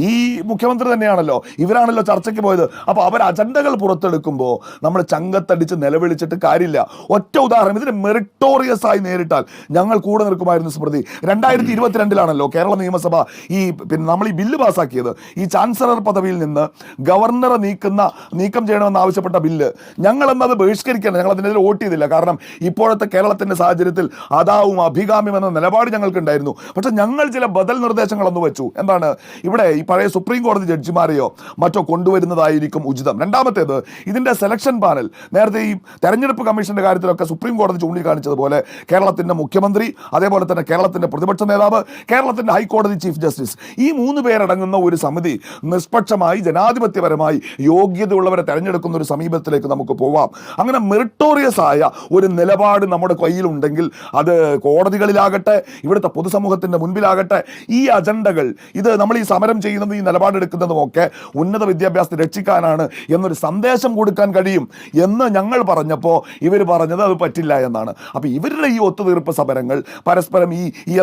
ഈ മുഖ്യമന്ത്രി തന്നെയാണല്ലോ. ഇവരാണല്ലോ ചർച്ചയ്ക്ക് പോയത്. അപ്പോൾ അവർ അജണ്ടകൾ പുറത്തെടുക്കുമ്പോൾ നമ്മൾ ചങ്കത്തടിച്ച് നിലവിളിച്ചിട്ട് കാര്യമില്ല. ഒറ്റ ഉദാഹരണം, ഇതിന് മെറിറ്റോറിയസ് ആയി നേരിട്ടാൽ ഞങ്ങൾ കൂടെ നിൽക്കുമായിരുന്നു സ്മൃതി. 2022 കേരള നിയമസഭ നമ്മൾ ഈ ബില്ല് പാസ്സാക്കിയത്. ഈ ചാൻസലർ പദവിയിൽ നിന്ന് ഗവർണറെ നീക്കം ചെയ്യണമെന്ന് ആവശ്യപ്പെട്ട ബില്ല് ഞങ്ങളെന്നത് ബഹിഷ്കരിക്കണം. ഞങ്ങൾ അതിനെതിരെ വോട്ട് ചെയ്തില്ല. കാരണം ഇപ്പോഴത്തെ കേരളത്തിൻ്റെ സാഹചര്യത്തിൽ അതാവും അഭികാമ്യം എന്ന നിലപാട് ഞങ്ങൾക്കുണ്ടായിരുന്നു. പക്ഷെ ഞങ്ങൾ ചില ബദൽ നിർദ്ദേശങ്ങളൊന്ന് വെച്ചു. എന്താണ്? ഇവിടെ ഈ പഴയ സുപ്രീം കോടതി ജഡ്ജിമാരെയോ മറ്റോ കൊണ്ടുവരുന്നതായിരിക്കും ഉചിതം. രണ്ടാമത്തേത്, ഇതിൻ്റെ സെലക്ഷൻ പാനൽ നേരത്തെ ഈ തെരഞ്ഞെടുപ്പ് കമ്മീഷന്റെ കാര്യത്തിലൊക്കെ സുപ്രീം കോടതി ചൂണ്ടിക്കാണിച്ചതുപോലെ കേരളത്തിൻ്റെ മുഖ്യമന്ത്രി, അതേപോലെ തന്നെ കേരളത്തിൻ്റെ പ്രതിപക്ഷ നേതാവ്, കേരളത്തിൻ്റെ ഹൈക്കോടതി ചീഫ് ജസ്റ്റിസ്, ഈ 3 പേരടങ്ങുന്ന ഒരു സമിതി നിഷ്പക്ഷമായി ജനാധിപത്യപരമായി യോഗ്യതയുള്ളവരെ തെരഞ്ഞെടുക്കുന്ന ഒരു സമീപനത്തിലേക്ക് നമുക്ക് പോവാം. അങ്ങനെ മെറിറ്റോറിയസ് ആയ ഒരു നിലപാട് നമ്മുടെ കയ്യിലുണ്ടെങ്കിൽ അത് കോടതികളിലാകട്ടെ, ഇവിടുത്തെ പൊതുസമൂഹത്തിൻ്റെ മുൻപിലാകട്ടെ, ഈ അജണ്ടകൾ, ഇത് നമ്മൾ ഈ സമരം ചെയ്യുന്നതും ഈ നിലപാടെടുക്കുന്നതുമൊക്കെ ഉന്നത വിദ്യാഭ്യാസത്തെ രക്ഷിക്കാനാണ് എന്നൊരു സന്ദേശം കൊടുക്കാൻ കഴിയും എന്ന് ഞങ്ങൾ പറഞ്ഞപ്പോൾ ഇവർ പറഞ്ഞത് അത് പറ്റില്ല എന്നാണ്. അപ്പോൾ ഇവരുടെ ഈ ഒത്തുതീർപ്പ് സമരങ്ങൾ, പരസ്പരം ഈ ഈ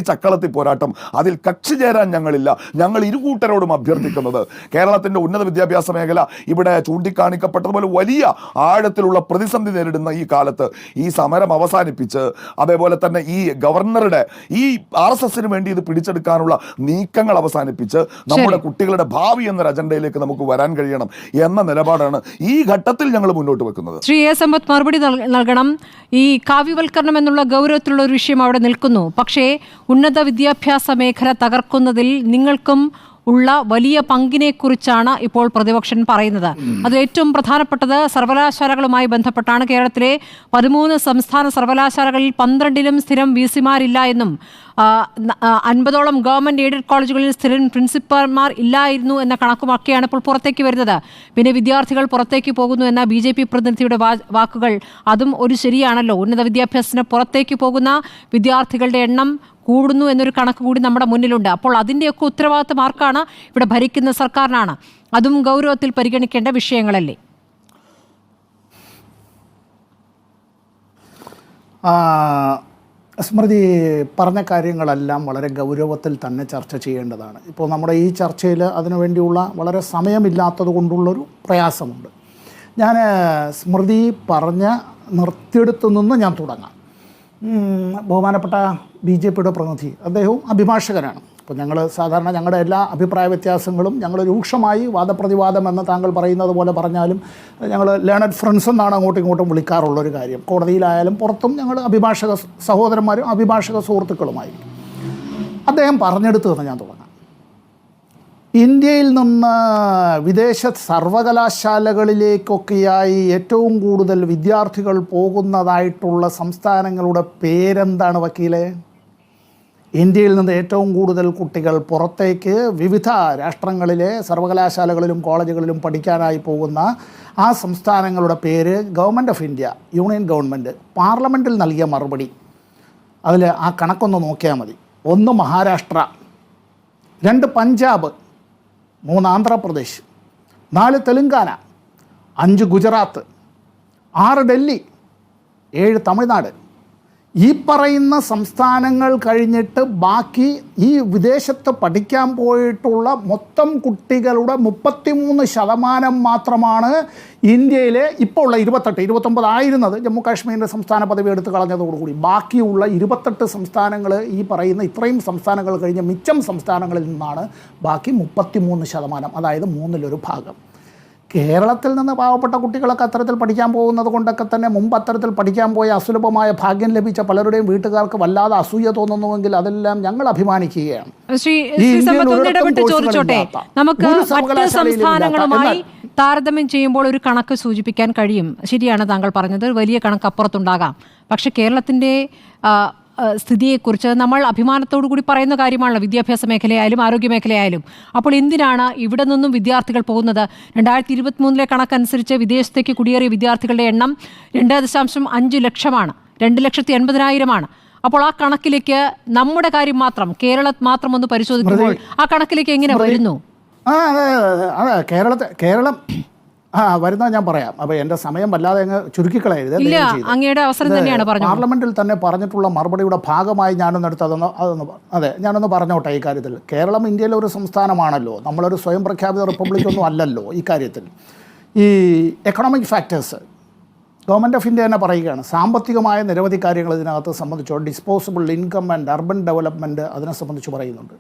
ചക്കളത്തി പോരാട്ടം, അതിൽ കക്ഷി ചേരാൻ ഞങ്ങളില്ല. ഞങ്ങൾ ഇരുകൂട്ടരോടും അഭ്യർത്ഥിക്കുന്നത്, കേരളത്തിൻ്റെ ഉന്നത വിദ്യാഭ്യാസ മേഖല ഇവിടെ ചൂണ്ടിക്കാണിക്കപ്പെട്ടതുപോലെ വലിയ ആഴത്തിലുള്ള പ്രതിസന്ധി നേരിടുന്ന ഈ കാലത്ത് ഈ സമരം അവസാനിപ്പിച്ച്, അതേപോലെ തന്നെ ഈ ഗവർണറുടെ ഈ RSSന് വേണ്ടി ഇത് പിടിച്ചെടുക്കാനുള്ള നീക്കങ്ങൾ അവസാനിപ്പിച്ച് നമ്മുടെ കുട്ടികളുടെ ഭാവി എന്നൊരു അജണ്ടയിലേക്ക് നമുക്ക് വരാൻ കഴിയണം എന്ന നിലപാടാണ് ഈ ഘട്ടത്തിൽ ഞങ്ങൾ മുന്നോട്ട് വെക്കുന്നത്. ശ്രീ A. സമ്പത്ത് മറുപടി നൽകണം. ഈ കാവ്യവൽക്കരണം എന്നുള്ള ഗൗരവത്തിലുള്ള ഒരു വിഷയം അവിടെ നിൽക്കുന്നു. പക്ഷേ ഉന്നത വിദ്യാഭ്യാസ മേഖല തകർക്കുന്നതിൽ നിങ്ങൾക്കും ഉള്ള വലിയ പങ്കിനെക്കുറിച്ചാണ് ഇപ്പോൾ പ്രതിപക്ഷൻ പറയുന്നത്. അത് ഏറ്റവും പ്രധാനപ്പെട്ടത് സർവകലാശാലകളുമായി ബന്ധപ്പെട്ടാണ്. കേരളത്തിലെ 13 സംസ്ഥാന സർവകലാശാലകളിൽ 12ലും സ്ഥിരം VC-മാരില്ല എന്നും 50ഓളം ഗവൺമെൻറ് എയ്ഡഡ് കോളേജുകളിൽ സ്ഥിരം പ്രിൻസിപ്പൽമാർ ഇല്ലായിരുന്നു എന്ന കണക്കുമൊക്കെയാണ് ഇപ്പോൾ പുറത്തേക്ക് വരുന്നത്. പിന്നെ വിദ്യാർത്ഥികൾ പുറത്തേക്ക് പോകുന്നു എന്ന BJP പ്രതിനിധിയുടെ വാക്കുകൾ, അതും ഒരു ശരിയാണല്ലോ. ഉന്നത വിദ്യാഭ്യാസത്തിന് പുറത്തേക്ക് പോകുന്ന വിദ്യാർത്ഥികളുടെ എണ്ണം കൂടുന്നു എന്നൊരു കണക്ക് കൂടി നമ്മുടെ മുന്നിലുണ്ട്. അപ്പോൾ അതിൻ്റെയൊക്കെ ഉത്തരവാദിത്തം ആർക്കാണ്? ഇവിടെ ഭരിക്കുന്ന സർക്കാരിനാണ്. അതും ഗൗരവത്തിൽ പരിഗണിക്കേണ്ട വിഷയങ്ങളല്ലേ? സ്മൃതി പറഞ്ഞ കാര്യങ്ങളെല്ലാം വളരെ ഗൗരവത്തിൽ തന്നെ ചർച്ച ചെയ്യേണ്ടതാണ്. ഇപ്പോൾ നമ്മുടെ ഈ ചർച്ചയിൽ അതിനുവേണ്ടിയുള്ള വളരെ സമയമില്ലാത്തത് കൊണ്ടുള്ളൊരു പ്രയാസമുണ്ട്. ഞാൻ സ്മൃതി പറഞ്ഞ നിർത്തിയെടുത്തു നിന്ന് ഞാൻ തുടങ്ങാം. ബഹുമാനപ്പെട്ട BJPയുടെ പ്രതിനിധി, അദ്ദേഹവും അഭിഭാഷകനാണ്. അപ്പോൾ ഞങ്ങൾ സാധാരണ ഞങ്ങളുടെ എല്ലാ അഭിപ്രായ വ്യത്യാസങ്ങളും ഞങ്ങൾ രൂക്ഷമായി വാദപ്രതിവാദം എന്ന് താങ്കൾ പറയുന്നത് പോലെ പറഞ്ഞാലും ഞങ്ങൾ ലേണഡ് ഫ്രണ്ട്സ് എന്നാണ് അങ്ങോട്ടും ഇങ്ങോട്ടും വിളിക്കാറുള്ളൊരു കാര്യം. കോടതിയിലായാലും പുറത്തും ഞങ്ങൾ അഭിഭാഷക സഹോദരന്മാരും അഭിഭാഷക സുഹൃത്തുക്കളുമായി. അദ്ദേഹം പറഞ്ഞെടുത്തു എന്ന് ഞാൻ തുടങ്ങാം. ഇന്ത്യയിൽ നിന്ന് വിദേശ സർവകലാശാലകളിലേക്കൊക്കെയായി ഏറ്റവും കൂടുതൽ വിദ്യാർത്ഥികൾ പോകുന്നതായിട്ടുള്ള സംസ്ഥാനങ്ങളുടെ പേരെന്താണ് വക്കീലെ? ഇന്ത്യയിൽ നിന്ന് ഏറ്റവും കൂടുതൽ കുട്ടികൾ പുറത്തേക്ക് വിവിധ രാഷ്ട്രങ്ങളിലെ സർവകലാശാലകളിലും കോളേജുകളിലും പഠിക്കാനായി പോകുന്ന ആ സംസ്ഥാനങ്ങളുടെ പേര് government of India, union government പാർലമെൻറ്റിൽ നൽകിയ മറുപടി, അതിൽ ആ കണക്കൊന്ന് നോക്കിയാൽ മതി. 1 മഹാരാഷ്ട്ര, 2 പഞ്ചാബ്, 3 ആന്ധ്രാപ്രദേശ്, 4 തെലുങ്കാന, 5 ഗുജറാത്ത്, 6 ഡൽഹി, 7 തമിഴ്നാട്, ഈ പറയുന്ന സംസ്ഥാനങ്ങൾ കഴിഞ്ഞിട്ട് ബാക്കി ഈ വിദേശത്ത് പഠിക്കാൻ പോയിട്ടുള്ള മൊത്തം കുട്ടികളുടെ 33% മാത്രമാണ് ഇന്ത്യയിലെ ഇപ്പോൾ ഉള്ള 28-29 ആയിരുന്നത് ജമ്മു കാശ്മീരിൻ്റെ സംസ്ഥാന പദവി എടുത്ത് കളഞ്ഞതോടുകൂടി ബാക്കിയുള്ള 28 സംസ്ഥാനങ്ങൾ ഈ പറയുന്ന ഇത്രയും സംസ്ഥാനങ്ങൾ കഴിഞ്ഞ മിച്ചം സംസ്ഥാനങ്ങളിൽ നിന്നാണ് ബാക്കി 33%, അതായത് 1/3 ഭാഗം. കേരളത്തിൽ നിന്ന് പാവപ്പെട്ട കുട്ടികളൊക്കെ അത്തരത്തിൽ പഠിക്കാൻ പോകുന്നത് കൊണ്ടൊക്കെ തന്നെ മുമ്പ് അത്തരത്തിൽ പഠിക്കാൻ പോയ അസുലഭമായ ഭാഗ്യം ലഭിച്ച പലരുടെയും വീട്ടുകാർക്ക് വല്ലാതെ അസൂയ തോന്നുന്നുവെങ്കിൽ അതെല്ലാം ഞങ്ങൾ അഭിമാനിക്കുകയാണ്. നമുക്ക് മറ്റ് സംസ്ഥാനങ്ങളുമായി താരതമ്യം ചെയ്യുമ്പോൾ ഒരു കണക്ക് സൂചിപ്പിക്കാൻ കഴിയും. ശരിയാണ് താങ്കൾ പറഞ്ഞത്, വലിയ കണക്ക് അപ്പുറത്തുണ്ടാകാം. പക്ഷെ കേരളത്തിൻ്റെ സ്ഥിതിയെക്കുറിച്ച് നമ്മൾ അഭിമാനത്തോടു കൂടി പറയുന്ന കാര്യമാണല്ലോ, വിദ്യാഭ്യാസ മേഖലയായാലും ആരോഗ്യ മേഖലയായാലും. അപ്പോൾ എന്തിനാണ് ഇവിടെ നിന്നും വിദ്യാർത്ഥികൾ പോകുന്നത്? 2023 കണക്കനുസരിച്ച് വിദേശത്തേക്ക് കുടിയേറിയ വിദ്യാർത്ഥികളുടെ എണ്ണം 2.5 ലക്ഷമാണ്, 2,80,000 അപ്പോൾ ആ കണക്കിലേക്ക് നമ്മുടെ കാര്യം മാത്രം, കേരളം മാത്രം ഒന്ന് പരിശോധിക്കുമ്പോൾ ആ കണക്കിലേക്ക് എങ്ങനെ വരുന്നു? അതെ കേരളം വരുന്നത് ഞാൻ പറയാം. അപ്പോൾ എൻ്റെ സമയം വല്ലാതെ അങ്ങ് ചുരുക്കിക്കളയരുത്. അങ്ങയുടെ അവസരം തന്നെയാണ് പറഞ്ഞത്. പാർലമെന്റിൽ തന്നെ പറഞ്ഞിട്ടുള്ള മറുപടിയുടെ ഭാഗമായി ഞാനൊന്ന് പറഞ്ഞോട്ടെ. ഈ കാര്യത്തിൽ കേരളം ഇന്ത്യയിലെ ഒരു സംസ്ഥാനമാണല്ലോ, നമ്മളൊരു സ്വയം പ്രഖ്യാപിത റിപ്പബ്ലിക് ഒന്നും അല്ലല്ലോ. ഈ കാര്യത്തിൽ ഈ economic factors government of India തന്നെ പറയുകയാണ്. സാമ്പത്തികമായ നിരവധി കാര്യങ്ങൾ ഇതിനകത്ത് സംബന്ധിച്ചോ disposable income and urban development അതിനെ സംബന്ധിച്ച് പറയുന്നുണ്ട്.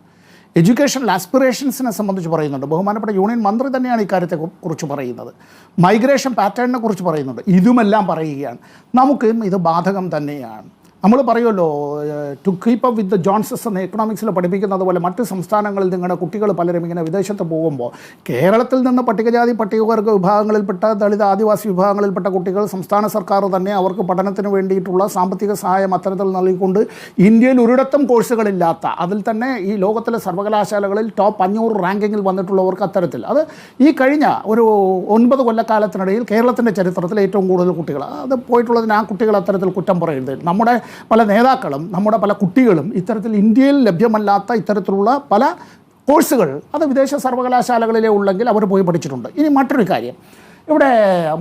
എഡ്യൂക്കേഷണൽ ആസ്പിറേഷൻസിനെ സംബന്ധിച്ച് പറയുന്നുണ്ട്. ബഹുമാനപ്പെട്ട യൂണിയൻ മന്ത്രി തന്നെയാണ് ഇക്കാര്യത്തെ കുറിച്ച് പറയുന്നത്. മൈഗ്രേഷൻ പാറ്റേണിനെ കുറിച്ച് പറയുന്നുണ്ട്. ഇതുമെല്ലാം പറയുകയാണ്. നമുക്കും ഇത് ബാധകം തന്നെയാണ്. നമ്മൾ പറയുമല്ലോ, to keep up with the Joneses എന്ന എക്കണോമിക്സിൽ പഠിപ്പിക്കുന്നത് പോലെ മറ്റ് സംസ്ഥാനങ്ങളിൽ നിങ്ങളുടെ കുട്ടികൾ പലരും ഇങ്ങനെ വിദേശത്ത് പോകുമ്പോൾ കേരളത്തിൽ നിന്ന് പട്ടികജാതി പട്ടികവർഗ വിഭാഗങ്ങളിൽപ്പെട്ട ദളിത് ആദിവാസി വിഭാഗങ്ങളിൽപ്പെട്ട കുട്ടികൾ സംസ്ഥാന സർക്കാർ തന്നെ അവർക്ക് പഠനത്തിന് വേണ്ടിയിട്ടുള്ള സാമ്പത്തിക സഹായം അത്തരത്തിൽ നൽകിക്കൊണ്ട് ഇന്ത്യയിൽ ഒരിടത്തും കോഴ്സുകളില്ലാത്ത, അതിൽ തന്നെ ഈ ലോകത്തിലെ സർവകലാശാലകളിൽ ടോപ്പ് 500 റാങ്കിങ്ങിൽ വന്നിട്ടുള്ളവർക്ക് അത്തരത്തിൽ അത് ഈ കഴിഞ്ഞ ഒരു 9 കൊല്ലക്കാലത്തിനിടയിൽ കേരളത്തിൻ്റെ ചരിത്രത്തിൽ ഏറ്റവും കൂടുതൽ കുട്ടികൾ അത് പോയിട്ടുള്ളതിന് ആ കുട്ടികൾ അത്തരത്തിൽ കുറ്റം പറയരുത്. നമ്മുടെ പല നേതാക്കളും നമ്മുടെ പല കുട്ടികളും ഇത്തരത്തിൽ ഇന്ത്യയിൽ ലഭ്യമല്ലാത്ത ഇത്തരത്തിലുള്ള പല കോഴ്സുകൾ അത് വിദേശ സർവകലാശാലകളിലെ ഉള്ളെങ്കിൽ അവർ പോയി പഠിച്ചിട്ടുണ്ട്. ഇനി മറ്റൊരു കാര്യം, ഇവിടെ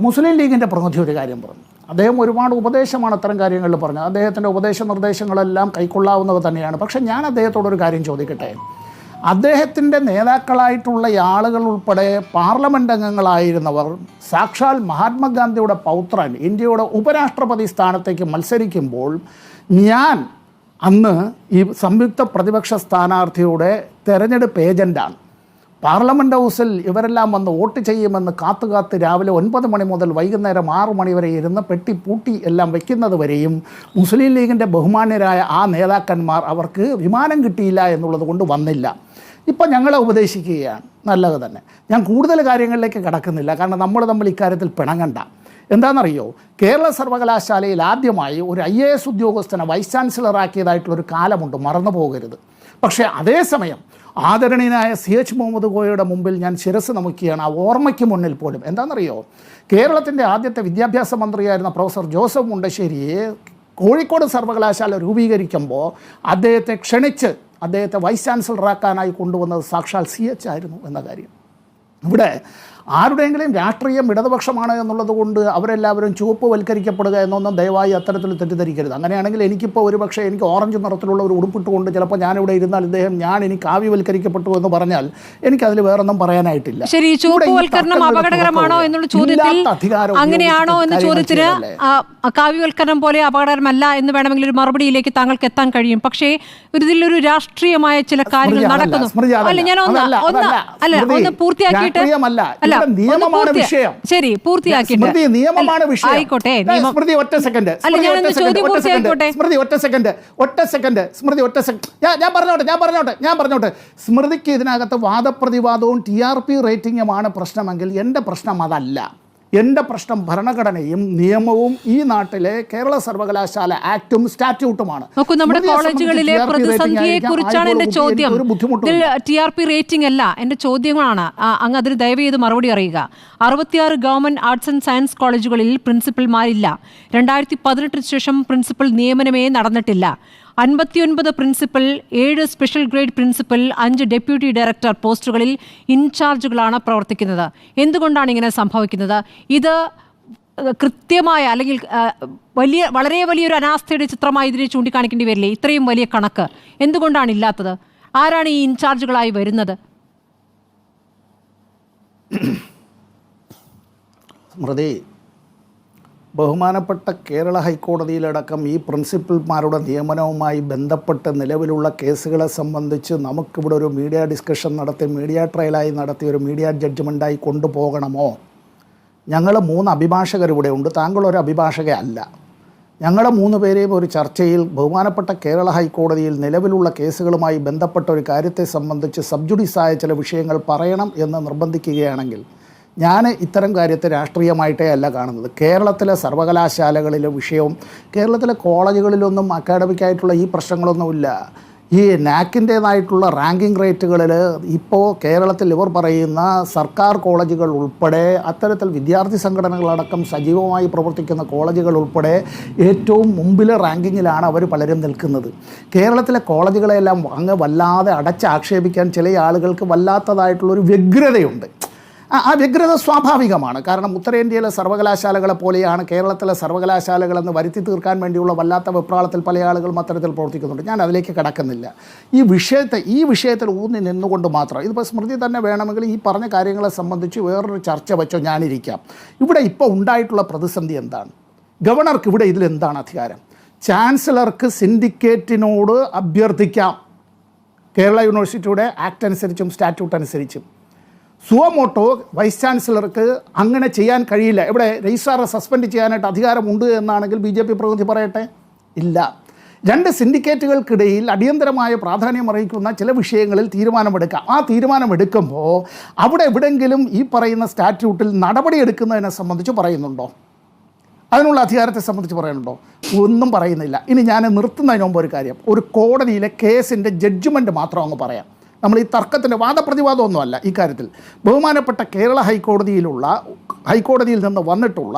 മുസ്ലിം ലീഗിൻ്റെ പ്രതിനിധി ഒരു കാര്യം പറഞ്ഞു. അദ്ദേഹം ഒരുപാട് ഉപദേശമാണ് അത്തരം കാര്യങ്ങളിൽ പറഞ്ഞത്. അദ്ദേഹത്തിൻ്റെ ഉപദേശ നിർദ്ദേശങ്ങളെല്ലാം കൈക്കൊള്ളാവുന്നവ തന്നെയാണ്. പക്ഷേ ഞാൻ അദ്ദേഹത്തോടൊരു കാര്യം ചോദിക്കട്ടെ. അദ്ദേഹത്തിൻ്റെ നേതാക്കളായിട്ടുള്ള ആളുകൾ ഉൾപ്പെടെ പാർലമെൻറ്റ് അംഗങ്ങളായിരുന്നവർ സാക്ഷാൽ മഹാത്മാഗാന്ധിയുടെ പൗത്രൻ ഇന്ത്യയുടെ ഉപരാഷ്ട്രപതി സ്ഥാനത്തേക്ക് മത്സരിക്കുമ്പോൾ ഞാൻ അന്ന് ഈ സംയുക്ത പ്രതിപക്ഷ സ്ഥാനാർത്ഥിയുടെ തെരഞ്ഞെടുപ്പ് ഏജൻ്റാണ്. പാർലമെൻറ്റ് ഹൗസിൽ ഇവരെല്ലാം വന്ന് വോട്ട് ചെയ്യുമെന്ന് കാത്തുകാത്ത് രാവിലെ 9 മണി മുതൽ വൈകുന്നേരം 6 മണി വരെ ഇരുന്ന് പെട്ടി പൂട്ടി എല്ലാം വയ്ക്കുന്നത് വരെയും മുസ്ലിം ലീഗിൻ്റെ ബഹുമാന്യരായ ആ നേതാക്കന്മാർ അവർക്ക് വിമാനം കിട്ടിയില്ല എന്നുള്ളത് കൊണ്ട് വന്നില്ല. ഇപ്പം ഞങ്ങളെ ഉപദേശിക്കുകയാണ്. നല്ലത് തന്നെ. ഞാൻ കൂടുതൽ കാര്യങ്ങളിലേക്ക് കടക്കുന്നില്ല, കാരണം നമ്മൾ തമ്മിൽ ഇക്കാര്യത്തിൽ പിണങ്ങണ്ട. എന്താണെന്നറിയോ, കേരള സർവകലാശാലയിൽ ആദ്യമായി ഒരു IAS ഉദ്യോഗസ്ഥനെ വൈസ് ചാൻസലറാക്കിയതായിട്ടുള്ളൊരു കാലമുണ്ട്, മറന്നു പോകരുത്. പക്ഷേ അതേസമയം ആദരണീയനായ CH മുഹമ്മദ് കോയയുടെ മുമ്പിൽ ഞാൻ ശിരസ് നമിക്കുകയാണ്, ആ ഓർമ്മയ്ക്ക് മുന്നിൽ പോലും. എന്താണെന്നറിയോ, കേരളത്തിൻ്റെ ആദ്യത്തെ വിദ്യാഭ്യാസ മന്ത്രിയായിരുന്ന പ്രൊഫസർ ജോസഫ് മുണ്ടശ്ശേരിയെ കോഴിക്കോട് സർവകലാശാല രൂപീകരിക്കുമ്പോൾ അദ്ദേഹത്തെ ക്ഷണിച്ച് അദ്ദേഹത്തെ വൈസ് ചാൻസലറാക്കാനായി കൊണ്ടുവന്നത് സാക്ഷാൽ CH ആയിരുന്നു എന്ന കാര്യം. ഇവിടെ ആരുടെയെങ്കിലും രാഷ്ട്രീയം ഇടതുപക്ഷമാണ് എന്നുള്ളത് കൊണ്ട് അവരെല്ലാവരും ചുവപ്പ് വൽക്കരിക്കപ്പെടുക എന്നൊന്നും ദയവായി അത്തരത്തിൽ തെറ്റിദ്ധരിക്കരുത്. അങ്ങനെയാണെങ്കിൽ എനിക്കിപ്പോൾ ഒരു പക്ഷേ എനിക്ക് ഓറഞ്ച് നിറത്തിലുള്ള ഒരു ഉടുപ്പിട്ടുകൊണ്ട് ചിലപ്പോൾ ഞാനിവിടെ ഇരുന്നാൽ എനിക്ക് കാവ്യവൽക്കരിക്കപ്പെട്ടു എന്ന് പറഞ്ഞാൽ എനിക്കതിൽ വേറൊന്നും പറയാനായിട്ടില്ല. ശരി, ചുവപ്പുവൽക്കരണം അപകടകരമാണോ എന്നുള്ള ചോദ്യത്തിൽ അങ്ങനെയാണോ എന്ന ചോദ്യത്തിന് കാവ്യവൽക്കരണം പോലെ അപകടകരമല്ല എന്ന് വേണമെങ്കിൽ ഒരു മറുപടിയിലേക്ക് താങ്കൾക്ക് എത്താൻ കഴിയും. പക്ഷേ ഇതിലൊരു രാഷ്ട്രീയമായ ചില കാര്യങ്ങൾ നടക്കുന്നു. അല്ല, ഞാൻ ഒന്ന് പൂർത്തിയാക്കിയിട്ട് ശരി പൂർത്തിയാക്കിയിട്ട് നിയമമാണ് വിഷയം. ആയിക്കോട്ടെ, സ്മൃതി ഒറ്റ സെക്കൻഡ് ഞാൻ പറഞ്ഞോട്ടെ. സ്മൃതിക്ക് ഇതിനകത്ത് വാദപ്രതിവാദവും TRP റേറ്റിംഗുമാണ് പ്രശ്നമെങ്കിൽ എൻ്റെ പ്രശ്നം അതല്ല. എൻ്റെ പ്രശ്നം ഭരണഘടനയും നിയമവും ഈ നാട്ടിലെ കേരള സർവകലാശാല ആക്ടും സ്റ്റാറ്റ്യൂട്ടുമാണ്. നോക്കൂ, നമ്മുടെ കോളേജുകളിലെ പ്രതിസന്ധിയെ കുറിച്ചാണ് എൻ്റെ ചോദ്യം. TRP റേറ്റിംഗ് അല്ല എൻ്റെ ചോദ്യങ്ങളാണ്. അങ്ങ് അതിന് ദയവ് ചെയ്ത് മറുപടി അറിയുക. 66 ഗവൺമെന്റ് ആർട്സ് ആൻഡ് സയൻസ് കോളേജുകളിൽ പ്രിൻസിപ്പൽമാരില്ല. 2018 ശേഷം പ്രിൻസിപ്പൽ നിയമനമേ നടന്നിട്ടില്ല. 59 principal, 7 special grade principal, 5 deputy director പോസ്റ്റുകളിൽ ഇൻചാർജുകളാണ് പ്രവർത്തിക്കുന്നത്. എന്തുകൊണ്ടാണ് ഇങ്ങനെ സംഭവിക്കുന്നത്? ഇത് കൃത്യമായ അല്ലെങ്കിൽ വളരെ വലിയൊരു അനാസ്ഥയുടെ ചിത്രമായി ഇതിനെ ചൂണ്ടിക്കാണിക്കേണ്ടി വരില്ലേ? ഇത്രയും വലിയ കണക്ക് എന്തുകൊണ്ടാണ് ഇല്ലാത്തത്? ആരാണ് ഈ ഇൻചാർജുകളായി വരുന്നത്? സ്മൃതി, ബഹുമാനപ്പെട്ട കേരള ഹൈക്കോടതിയിലടക്കം ഈ പ്രിൻസിപ്പൽമാരുടെ നിയമനവുമായി ബന്ധപ്പെട്ട് നിലവിലുള്ള കേസുകളെ സംബന്ധിച്ച് നമുക്കിവിടെ ഒരു മീഡിയ ഡിസ്കഷൻ നടത്തി, മീഡിയ ട്രയലായി നടത്തി ഒരു മീഡിയ ജഡ്ജ്മെൻറ്റായി കൊണ്ടുപോകണമോ? ഞങ്ങൾ 3 അഭിഭാഷകർ ഇവിടെ ഉണ്ട്, താങ്കൾ ഒരു അഭിഭാഷകയല്ല. ഞങ്ങളുടെ 3 പേരെയും ഒരു ചർച്ചയിൽ ബഹുമാനപ്പെട്ട കേരള ഹൈക്കോടതിയിൽ നിലവിലുള്ള കേസുകളുമായി ബന്ധപ്പെട്ട ഒരു കാര്യത്തെ സംബന്ധിച്ച് സബ്ജുഡീസായ ചില വിഷയങ്ങൾ പറയണം എന്ന് നിർബന്ധിക്കുകയാണെങ്കിൽ ഞാൻ ഇത്തരം കാര്യത്തെ രാഷ്ട്രീയമായിട്ടേ അല്ല കാണുന്നത്. കേരളത്തിലെ സർവകലാശാലകളിലെ വിഷയവും കേരളത്തിലെ കോളേജുകളിലൊന്നും അക്കാഡമിക്കായിട്ടുള്ള ഈ പ്രശ്നങ്ങളൊന്നുമില്ല. ഈ നാക്കിൻ്റേതായിട്ടുള്ള റാങ്കിങ് റേറ്റുകളിൽ ഇപ്പോൾ കേരളത്തിൽ ഇവർ പറയുന്ന സർക്കാർ കോളേജുകൾ ഉൾപ്പെടെ അത്തരത്തിൽ വിദ്യാർത്ഥി സംഘടനകളടക്കം സജീവമായി പ്രവർത്തിക്കുന്ന കോളേജുകൾ ഉൾപ്പെടെ ഏറ്റവും മുമ്പിലെ റാങ്കിങ്ങിലാണ് അവർ പലരും നിൽക്കുന്നത്. കേരളത്തിലെ കോളേജുകളെല്ലാം അങ്ങ് വല്ലാതെ അടച്ചാക്ഷേപിക്കാൻ ചില ആളുകൾക്ക് വല്ലാത്തതായിട്ടുള്ളൊരു വ്യഗ്രതയുണ്ട്. ആ വ്യഗ്രത സ്വാഭാവികമാണ്. കാരണം ഉത്തരേന്ത്യയിലെ സർവകലാശാലകളെ പോലെയാണ് കേരളത്തിലെ സർവകലാശാലകളെന്ന് വരുത്തി തീർക്കാൻ വേണ്ടിയുള്ള വല്ലാത്ത വെപ്രാളത്തിൽ പല ആളുകളും അത്തരത്തിൽ പ്രവർത്തിക്കുന്നുണ്ട്. ഞാൻ അതിലേക്ക് കടക്കുന്നില്ല. ഈ വിഷയത്തിൽ ഊന്നി നിന്നുകൊണ്ട് മാത്രം ഇതിപ്പോൾ സ്മൃതി തന്നെ വേണമെങ്കിൽ ഈ പറഞ്ഞ കാര്യങ്ങളെ സംബന്ധിച്ച് വേറൊരു ചർച്ച വെച്ചോ ഞാനിരിക്കാം. ഇവിടെ ഇപ്പോൾ ഉണ്ടായിട്ടുള്ള പ്രതിസന്ധി എന്താണ്? ഗവർണർക്ക് ഇവിടെ ഇതിലെന്താണ് അധികാരം? ചാൻസലർക്ക് സിൻഡിക്കേറ്റിനോട് അഭ്യർത്ഥിക്കാം, കേരള യൂണിവേഴ്സിറ്റിയുടെ ആക്ട് അനുസരിച്ചും സ്റ്റാറ്റ്യൂട്ട് അനുസരിച്ചും. സുവമോട്ടോ വൈസ് ചാൻസലർക്ക് അങ്ങനെ ചെയ്യാൻ കഴിയില്ല. ഇവിടെ രജിസ്ട്രാറെ സസ്പെൻഡ് ചെയ്യാനായിട്ട് അധികാരമുണ്ട് എന്നാണെങ്കിൽ BJP പ്രതിനിധി പറയട്ടെ. ഇല്ല. 2 സിൻഡിക്കേറ്റുകൾക്കിടയിൽ അടിയന്തരമായ പ്രാധാന്യം അറിയിക്കുന്ന ചില വിഷയങ്ങളിൽ തീരുമാനമെടുക്കാം. ആ തീരുമാനമെടുക്കുമ്പോൾ അവിടെ എവിടെയെങ്കിലും ഈ പറയുന്ന സ്റ്റാറ്റ്യൂട്ടിൽ നടപടിയെടുക്കുന്നതിനെ സംബന്ധിച്ച് പറയുന്നുണ്ടോ? അതിനുള്ള അധികാരത്തെ സംബന്ധിച്ച് പറയുന്നുണ്ടോ? ഒന്നും പറയുന്നില്ല. ഇനി ഞാൻ നിർത്തുന്നതിന് മുമ്പ് ഒരു കാര്യം, ഒരു കോടതിയിലെ കേസിൻ്റെ ജഡ്ജ്മെൻറ്റ് മാത്രം അങ്ങ് പറയാം. നമ്മൾ ഈ തർക്കത്തിൻ്റെ വാദപ്രതിവാദമൊന്നുമല്ല ഈ കാര്യത്തിൽ. ബഹുമാനപ്പെട്ട കേരള ഹൈക്കോടതിയിൽ നിന്ന് വന്നിട്ടുള്ള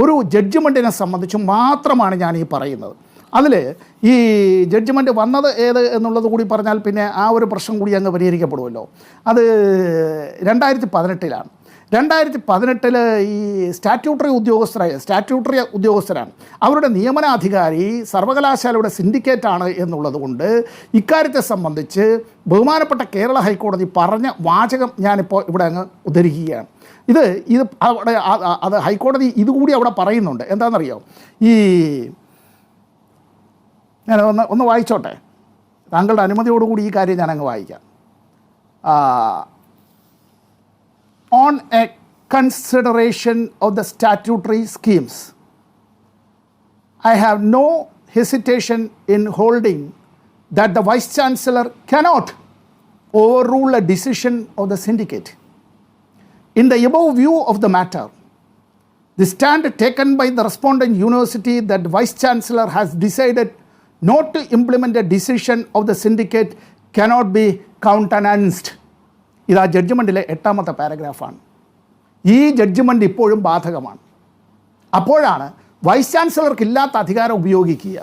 ഒരു ജഡ്ജ്മെൻറ്റിനെ സംബന്ധിച്ച് മാത്രമാണ് ഞാൻ ഈ പറയുന്നത്. അതിൽ ഈ ജഡ്ജ്മെൻറ്റ് വന്നത് ഏത് എന്നുള്ളത് കൂടി പറഞ്ഞാൽ പിന്നെ ആ ഒരു പ്രശ്നം കൂടി അങ്ങ് പരിഹരിക്കപ്പെടുമല്ലോ. അത് 2018 2018 ഈ സ്റ്റാറ്റ്യൂട്ടറി ഉദ്യോഗസ്ഥരാണ്. അവരുടെ നിയമനാധികാരി സർവകലാശാലയുടെ സിൻഡിക്കേറ്റാണ് എന്നുള്ളത് കൊണ്ട് ഇക്കാര്യത്തെ സംബന്ധിച്ച് ബഹുമാനപ്പെട്ട കേരള ഹൈക്കോടതി പറഞ്ഞ വാചകം ഞാനിപ്പോൾ ഇവിടെ അങ്ങ് ഉദ്ധരിക്കുകയാണ്. ഇത് അവിടെ അത് ഹൈക്കോടതി ഇതുകൂടി അവിടെ പറയുന്നുണ്ട്. എന്താണെന്നറിയോ? ഞാൻ ഒന്ന് വായിച്ചോട്ടെ, താങ്കളുടെ അനുമതിയോടുകൂടി ഈ കാര്യം ഞാനങ്ങ് വായിക്കാം. On a consideration of the statutory schemes, I have no hesitation in holding that the Vice Chancellor cannot overrule a decision of the syndicate. In the above view of the matter, the stand taken by the respondent university that the Vice Chancellor has decided not to implement a decision of the syndicate cannot be countenanced. ഇത് ആ ജഡ്ജ്മെൻറ്റിലെ 8ാമത്തെ പാരഗ്രാഫാണ്. ഈ judgement ഇപ്പോഴും ബാധകമാണ്. അപ്പോഴാണ് vice ചാൻസലർക്ക് ഇല്ലാത്ത അധികാരം ഉപയോഗിക്കുക.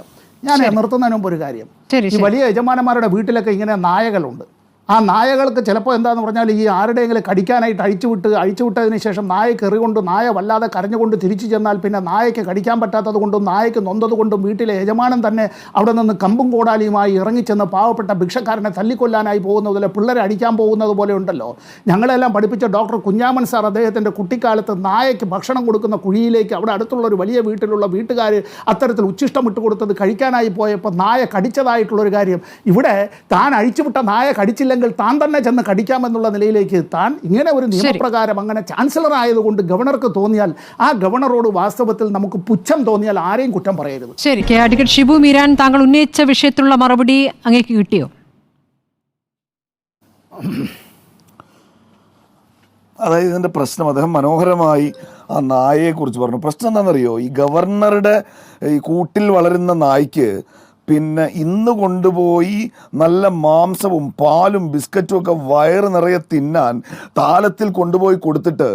ഞാൻ നിർത്തുന്നതിന് മുമ്പ് ഒരു കാര്യം, ഈ വലിയ യജമാനന്മാരുടെ വീട്ടിലൊക്കെ ഇങ്ങനെ നായകളുണ്ട്. ആ നായകൾക്ക് ചിലപ്പോൾ എന്താണെന്ന് പറഞ്ഞാൽ ഈ ആരുടെയെങ്കിലും കടിക്കാനായിട്ട് അഴിച്ചുവിട്ടതിന് ശേഷം നായക്ക് എറികൊണ്ട് നായ വല്ലാതെ കരഞ്ഞുകൊണ്ട് തിരിച്ചു ചെന്നാൽ പിന്നെ നായയ്ക്ക് കടിക്കാൻ പറ്റാത്തത് കൊണ്ടും നായയ്ക്ക് നൊന്തത് കൊണ്ടും വീട്ടിലെ യജമാനൻ തന്നെ അവിടെ നിന്ന് കമ്പും കോടാലിയുമായി ഇറങ്ങിച്ചെന്ന് പാവപ്പെട്ട ഭിക്ഷക്കാരനെ തല്ലിക്കൊല്ലാനായി പോകുന്നതിലെ പിള്ളേരെ അടിക്കാൻ പോകുന്നത് പോലെ ഉണ്ടല്ലോ. ഞങ്ങളെല്ലാം പഠിപ്പിച്ച ഡോക്ടർ കുഞ്ഞാമൻ സാർ അദ്ദേഹത്തിൻ്റെ കുട്ടിക്കാലത്ത് നായയ്ക്ക് ഭക്ഷണം കൊടുക്കുന്ന കുഴിയിലേക്ക് അവിടെ അടുത്തുള്ള ഒരു വലിയ വീട്ടിലുള്ള വീട്ടുകാർ അത്തരത്തിൽ ഉച്ഛിഷ്ടം ഇട്ട് കൊടുത്തത് കഴിക്കാനായി പോയപ്പോൾ നായ കടിച്ചതായിട്ടുള്ളൊരു കാര്യം. ഇവിടെ താൻ അഴിച്ചുവിട്ട നായ കടിച്ചില്ല താൻ തന്നെ ചെന്ന് കടിക്കാമെന്നുള്ള നിലയിലേക്ക് താൻ ഇങ്ങനെ ഒരു നിയമപ്രകാരം അങ്ങനെ ചാൻസലർ ആയതുകൊണ്ട് ഗവർണർക്ക് തോന്നിയാൽ ആ ഗവർണറോട് വാസ്തവത്തിൽ നമുക്ക് പുച്ഛം തോന്നിയാൽ ആരെയും കുറ്റം പറയരുത്. ശരി, അഡ്വക്കേറ്റ് ഷിബു മീരാൻ, താങ്കൾ ഉന്നയിച്ച വിഷയത്തിലുള്ള മറുപടി അങ്ങേക്ക് കിട്ടിയോ? അതായത് ഇതിൻ്റെ പ്രശ്നം അദ്ദേഹം മനോഹരമായി ആ നായയെക്കുറിച്ച് പറഞ്ഞു. പ്രശ്നം എന്താണെന്നറിയോ? ഈ ഗവർണറുടെ ഈ കൂട്ടിൽ വളരുന്ന നായ്ക്ക് പിന്നെ ഇന്ന് കൊണ്ടുപോയി നല്ല മാംസവും പാലും ബിസ്ക്കറ്റും ഒക്കെ വയറ് നിറയെ തിന്നാൻ താലത്തിൽ കൊണ്ടുപോയി കൊടുത്തിട്ട്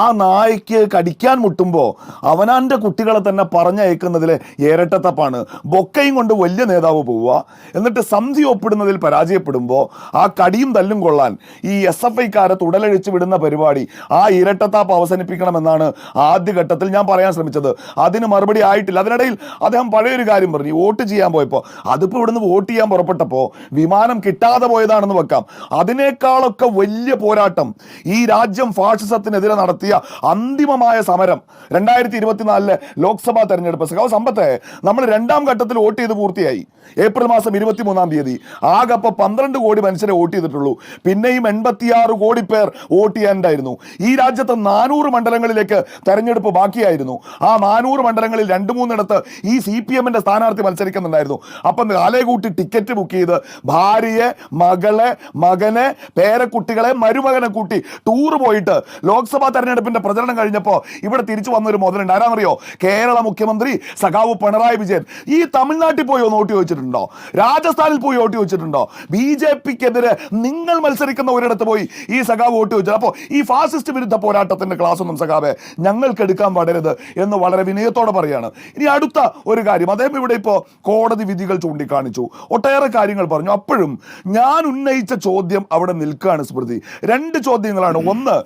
ആ നായ്ക്ക് കടിക്കാൻ മുട്ടുമ്പോൾ അവനാൻ്റെ കുട്ടികളെ തന്നെ പറഞ്ഞയക്കുന്നതിൽ ഇരട്ടത്തപ്പാണ്. ബൊക്കയും കൊണ്ട് വലിയ നേതാവ് പോവുക, എന്നിട്ട് സന്ധി ഒപ്പിടുന്നതിൽ പരാജയപ്പെടുമ്പോൾ ആ കടിയും തല്ലും കൊള്ളാൻ ഈ SFIക്കാരെ തുടലഴിച്ച് വിടുന്ന പരിപാടി, ആ ഇരട്ടത്താപ്പ് അവസാനിപ്പിക്കണമെന്നാണ് ആദ്യഘട്ടത്തിൽ ഞാൻ പറയാൻ ശ്രമിച്ചത്. അതിന് മറുപടി ആയിട്ടില്ല. അതിനിടയിൽ അദ്ദേഹം പഴയൊരു കാര്യം പറഞ്ഞു, വോട്ട് ചെയ്യാൻ പോയപ്പോൾ അതിപ്പോൾ ഇവിടുന്ന് വോട്ട് ചെയ്യാൻ പുറപ്പെട്ടപ്പോൾ വിമാനം കിട്ടാതെ പോയതാണെന്ന് വെക്കാം. അതിനേക്കാളൊക്കെ വലിയ പോരാട്ടം ഈ രാജ്യം ഫാഷിസത്തിനെതിരെ നടത്തിയ അന്തിമമായ സമരം 2024 ലോക്സഭാ തെരഞ്ഞെടുപ്പ്. സമ്പത്തെ നമ്മൾ 2ാം ഘട്ടത്തിൽ വോട്ട് ചെയ്ത് പൂർത്തിയായി. ഏപ്രിൽ മാസം 23-ാം തീയതി ആകെ അപ്പോൾ 12 കോടി മനുഷ്യരെ വോട്ട് ചെയ്തിട്ടുള്ളൂ. പിന്നെയും 86 കോടി പേർ വോട്ട് ചെയ്യാനുണ്ടായിരുന്നു. ഈ രാജ്യത്ത് 400 മണ്ഡലങ്ങളിലേക്ക് തെരഞ്ഞെടുപ്പ് ബാക്കിയായിരുന്നു. ആ 400 മണ്ഡലങ്ങളിൽ 2-3 ഈ CPM-ന്റെ സ്ഥാനാർത്ഥി മത്സരിക്കുന്നുണ്ടായിരുന്നു. അപ്പം കാലേകൂട്ടി ടിക്കറ്റ് ബുക്ക് ചെയ്ത് ഭാര്യയെ, മകളെ, മകനെ, പേരക്കുട്ടികളെ, മരുമകനെ കൂട്ടി ടൂർ പോയിട്ട് ലോക്സഭാ തെരഞ്ഞെടുപ്പിന്റെ പ്രചരണം കഴിഞ്ഞപ്പോൾ ഇവിടെ തിരിച്ചു വന്നൊരു മുതലുണ്ട്. ആരാന്നറിയോ? കേരള മുഖ്യമന്ത്രി സഖാവ് പിണറായി വിജയൻ. ഈ തമിഴ്നാട്ടിൽ പോയി വോട്ട് ചോദിച്ചിട്ടുണ്ടോ? രാജസ്ഥാനിൽ പോയി വോട്ട് ചോദിച്ചിട്ടുണ്ടോ? BJPക്കെതിരെ നിങ്ങൾ മത്സരിക്കുന്ന ഒരിടത്ത് പോയി ഈ സഖാവ് വോട്ട് ചോദിച്ചത്. അപ്പോൾ ഈ ഫാസിസ്റ്റ് വിരുദ്ധ പോരാട്ടത്തിന്റെ ക്ലാസ് ഒന്നും സഖാവെ ഞങ്ങൾക്ക് എടുക്കാൻ പാടരുത് എന്ന് വളരെ വിനയത്തോടെ പറയാണ്. ഇനി അടുത്ത ഒരു കാര്യം, അദ്ദേഹം ഇവിടെ ഇപ്പോൾ കോടതി വിധികൾ ചൂണ്ടിക്കാണിച്ചു, ഒട്ടേറെ കാര്യങ്ങൾ പറഞ്ഞു. അപ്പോഴും ഞാൻ ഉന്നയിച്ച ചോദ്യം അവിടെ നിൽക്കുകയാണ് സ്മൃതി. 2 ചോദ്യങ്ങളാണ്. ഒന്ന്,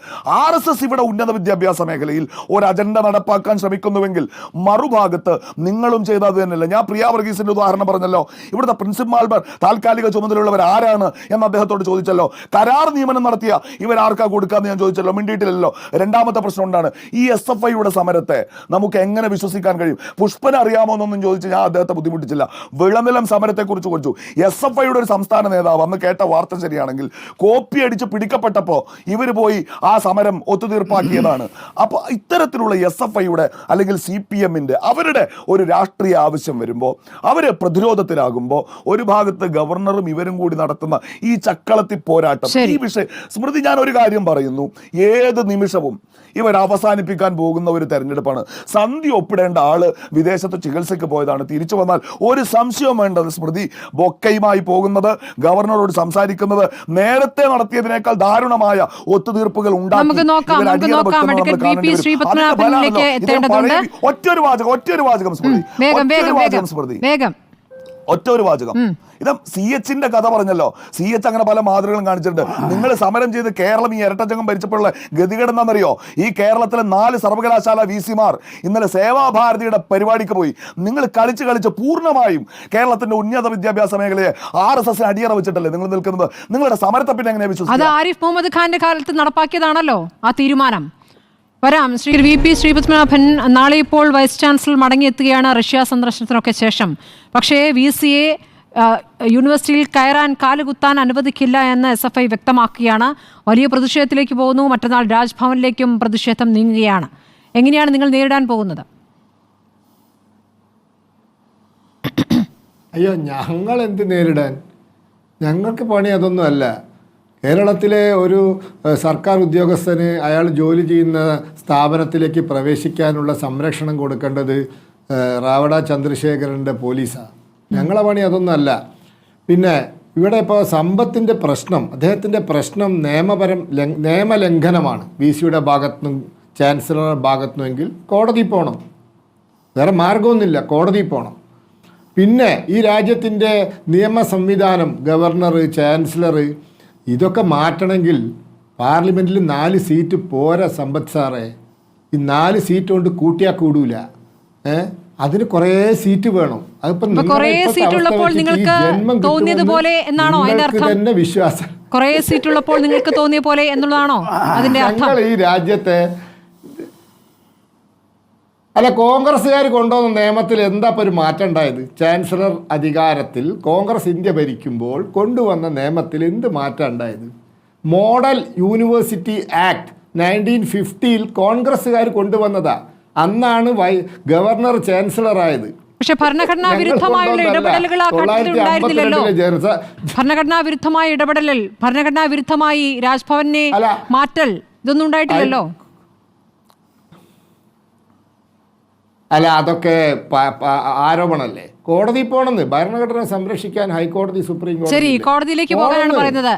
RSS ഇവിടെ ഉന്നത വിദ്യാഭ്യാസ മേഖലയിൽ ഒരു അജണ്ട നടപ്പാക്കാൻ ശ്രമിക്കുന്നുവെങ്കിൽ മറുഭാഗത്ത് നിങ്ങളും ചെയ്തത് തന്നെയല്ല. ഞാൻ പ്രിയ വർഗീസിന്റെ ഉദാഹരണം പറഞ്ഞല്ലോ. ഇവിടുത്തെ പ്രിൻസിപ്പാൾമാർ താൽക്കാലിക ചുമതലയുള്ളവർ ആരാണ് എന്ന് അദ്ദേഹത്തോട് ചോദിച്ചല്ലോ. കരാർ നിയമനം നടത്തിയ ഇവരാർക്കാ കൊടുക്കാന്ന് ഞാൻ ചോദിച്ചല്ലോ, മിണ്ടിയിട്ടില്ലല്ലോ. 2ാമത്തെ പ്രശ്നം കൊണ്ടാണ് ഈ SFIയുടെ സമരത്തെ നമുക്ക് എങ്ങനെ വിശ്വസിക്കാൻ കഴിയും? പുഷ്പന അറിയാമോ എന്നൊന്നും ചോദിച്ച് ഞാൻ അദ്ദേഹത്തെ ബുദ്ധിമുട്ടിച്ചില്ല. വിളനിലം സമരത്തെക്കുറിച്ച് ചോദിച്ചു. SFIയുടെ ഒരു സംസ്ഥാന നേതാവ് അന്ന് കേട്ട വാർത്ത ശരിയാണെങ്കിൽ കോപ്പി അടിച്ച് പിടിക്കപ്പെട്ടപ്പോൾ ഇവർ പോയി ആ സമരം ഒത്തുതീർപ്പാക്കിയതാണ്. അപ്പോൾ ഇത്തരത്തിലുള്ള SFIയുടെ അല്ലെങ്കിൽ CPM-ന്റെ അവരുടെ ഒരു രാഷ്ട്രീയ ആവശ്യം വരുമ്പോൾ, അവർ പ്രതിരോധത്തിലാകുമ്പോൾ, ഒരു ഭാഗത്ത് ഗവർണറും ഇവരും കൂടി നടത്തുന്ന ഈ ചക്കളത്തി പോരാട്ടം, ഈ വിഷയം സ്മൃതി, ഞാൻ ഒരു കാര്യം പറയുന്നു, ഏത് നിമിഷവും ഇവർ അവസാനിപ്പിക്കാൻ പോകുന്ന ഒരു തെരഞ്ഞെടുപ്പാണ്. സന്ധി ഒപ്പിടേണ്ട ആള് വിദേശത്ത് ചികിത്സയ്ക്ക് പോയതാണ്, തിരിച്ചു വന്നാൽ ഒരു സംശയവും വേണ്ടത് സ്മൃതി, ബൊക്കയുമായി പോകുന്നത്, ഗവർണറോട് സംസാരിക്കുന്നത്, നേരത്തെ നടത്തിയതിനേക്കാൾ ദാരുണമായ ഒത്തുതീർപ്പുകൾ ഒറ്റൊരു വാചകം സ്മൃതി, ഒറ്റൊരു വാചകം. ഇത് CH-ന്റെ കഥ പറഞ്ഞല്ലോ. CH അങ്ങനെ പല മാതൃകകളും കാണിച്ചിട്ടുണ്ട്. നിങ്ങൾ സമരം ചെയ്ത് കേരളം ഈ ഇരട്ടച്ചങ്കം ഭരിച്ചപ്പോഴുള്ള ഗതികേട് എന്താണെന്നറിയോ? ഈ കേരളത്തിലെ 4 സർവകലാശാല VC-മാർ ഇന്നലെ സേവാഭാരതിയുടെ പരിപാടിക്ക് പോയി. നിങ്ങൾ കളിച്ച് പൂർണ്ണമായും കേരളത്തിന്റെ ഉന്നത വിദ്യാഭ്യാസ മേഖലയെ RSS അടിയറ വെച്ചിട്ടല്ലേ നിങ്ങൾ നിൽക്കുന്നത്? നിങ്ങളുടെ സമരത്തെ പിന്നെ എങ്ങനെ വിശ്വസിക്കും? അത് ആരിഫ് മുഹമ്മദ് ഖാന്റെ കാലത്ത് നടപ്പാക്കിയതാണല്ലോ ആ തീരുമാനം. വരാം ശ്രീ VP ശ്രീപത്മനാഭൻ. നാളെ ഇപ്പോൾ വൈസ് ചാൻസലർ മടങ്ങിയെത്തുകയാണ് റഷ്യ സന്ദർശനത്തിനൊക്കെ ശേഷം. പക്ഷേ VC-യെ യൂണിവേഴ്സിറ്റിയിൽ കയറാൻ കാലുകുത്താൻ അനുവദിക്കില്ല എന്ന് SFI വ്യക്തമാക്കുകയാണ്. വലിയ പ്രതിഷേധത്തിലേക്ക് പോകുന്നു. മറ്റന്നാൾ രാജ്ഭവനിലേക്കും പ്രതിഷേധം നീങ്ങുകയാണ്. എങ്ങനെയാണ് നിങ്ങൾ നേരിടാൻ പോകുന്നത്? അയ്യോ, ഞങ്ങൾ എന്ത് നേരിടാൻ? ഞങ്ങൾക്ക് പണി അതൊന്നും അല്ല. കേരളത്തിലെ ഒരു സർക്കാർ ഉദ്യോഗസ്ഥന് അയാൾ ജോലി ചെയ്യുന്ന സ്ഥാപനത്തിലേക്ക് പ്രവേശിക്കാനുള്ള സംരക്ഷണം കൊടുക്കേണ്ടത് റാവഡ ചന്ദ്രശേഖരൻ്റെ പോലീസാണ്. ഞങ്ങളെ പണി അതൊന്നും അല്ല. പിന്നെ ഇവിടെ ഇപ്പോൾ സമ്പത്തിൻ്റെ പ്രശ്നം, അദ്ദേഹത്തിൻ്റെ പ്രശ്നം നിയമലംഘനമാണ് VC-യുടെ ഭാഗത്തുനിന്നും ചാൻസലറുടെ ഭാഗത്തുനിന്നെങ്കിൽ കോടതി പോകണം. വേറെ മാർഗമൊന്നുമില്ല, കോടതി പോകണം. പിന്നെ ഈ രാജ്യത്തിൻ്റെ നിയമ സംവിധാനം, ഗവർണർ, ചാൻസലർ, ഇതൊക്കെ മാറ്റണമെങ്കിൽ പാർലമെൻറ്റിൽ 4 സീറ്റ് പോരാ സമ്പത്ത് സാറേ. ഈ 4 സീറ്റ് കൊണ്ട് കൂട്ടിയാൽ കൂടൂല. അതിന് കുറേ സീറ്റ് വേണം. അതിപ്പോൾ നിങ്ങൾക്ക് തോന്നിയതുപോലെ എന്നാണോ തന്നെ വിശ്വാസം? കുറേ സീറ്റുള്ളപ്പോൾ നിങ്ങൾക്ക് തോന്നിയ പോലെ എന്നുള്ളതാണോ അതിന്റെ അർത്ഥം? ഞങ്ങൾ ഈ രാജ്യത്തെ അല്ല, കോൺഗ്രസ്സുകാർ കൊണ്ടുവന്ന നിയമത്തിൽ എന്താ ഇപ്പോൾ ഒരു മാറ്റം ഉണ്ടായത്? ചാൻസലർ അധികാരത്തിൽ കോൺഗ്രസ് ഇന്ത്യ ഭരിക്കുമ്പോൾ കൊണ്ടുവന്ന നിയമത്തിൽ എന്ത് മാറ്റം ഉണ്ടായത്? മോഡൽ യൂണിവേഴ്സിറ്റി ആക്ട് 1950 കോൺഗ്രസ്സുകാർ കൊണ്ടുവന്നതാ. അന്നാണ് ഗവർണർ ചാൻസലർ ആയത്. പക്ഷെ ഭരണഘടനാ വിരുദ്ധമായുള്ള ഇടപെടലുകൾ ആ ഘട്ടത്തിൽ ഉണ്ടായിരുന്നില്ലല്ലോ. ഭരണഘടനാ വിരുദ്ധമായി രാജ്ഭവനെ മാറ്റൽ ഇതൊന്നും ഉണ്ടായിട്ടില്ലല്ലോ. അല്ല, അതൊക്കെ ആരോപണമല്ലേ? കോടതി പോണെന്ന് ഭരണഘടന സംരക്ഷിക്കാൻ ഹൈക്കോടതി സുപ്രീം ശരി, കോടതിയിലേക്ക് പോകാനാണ് പറയുന്നത്.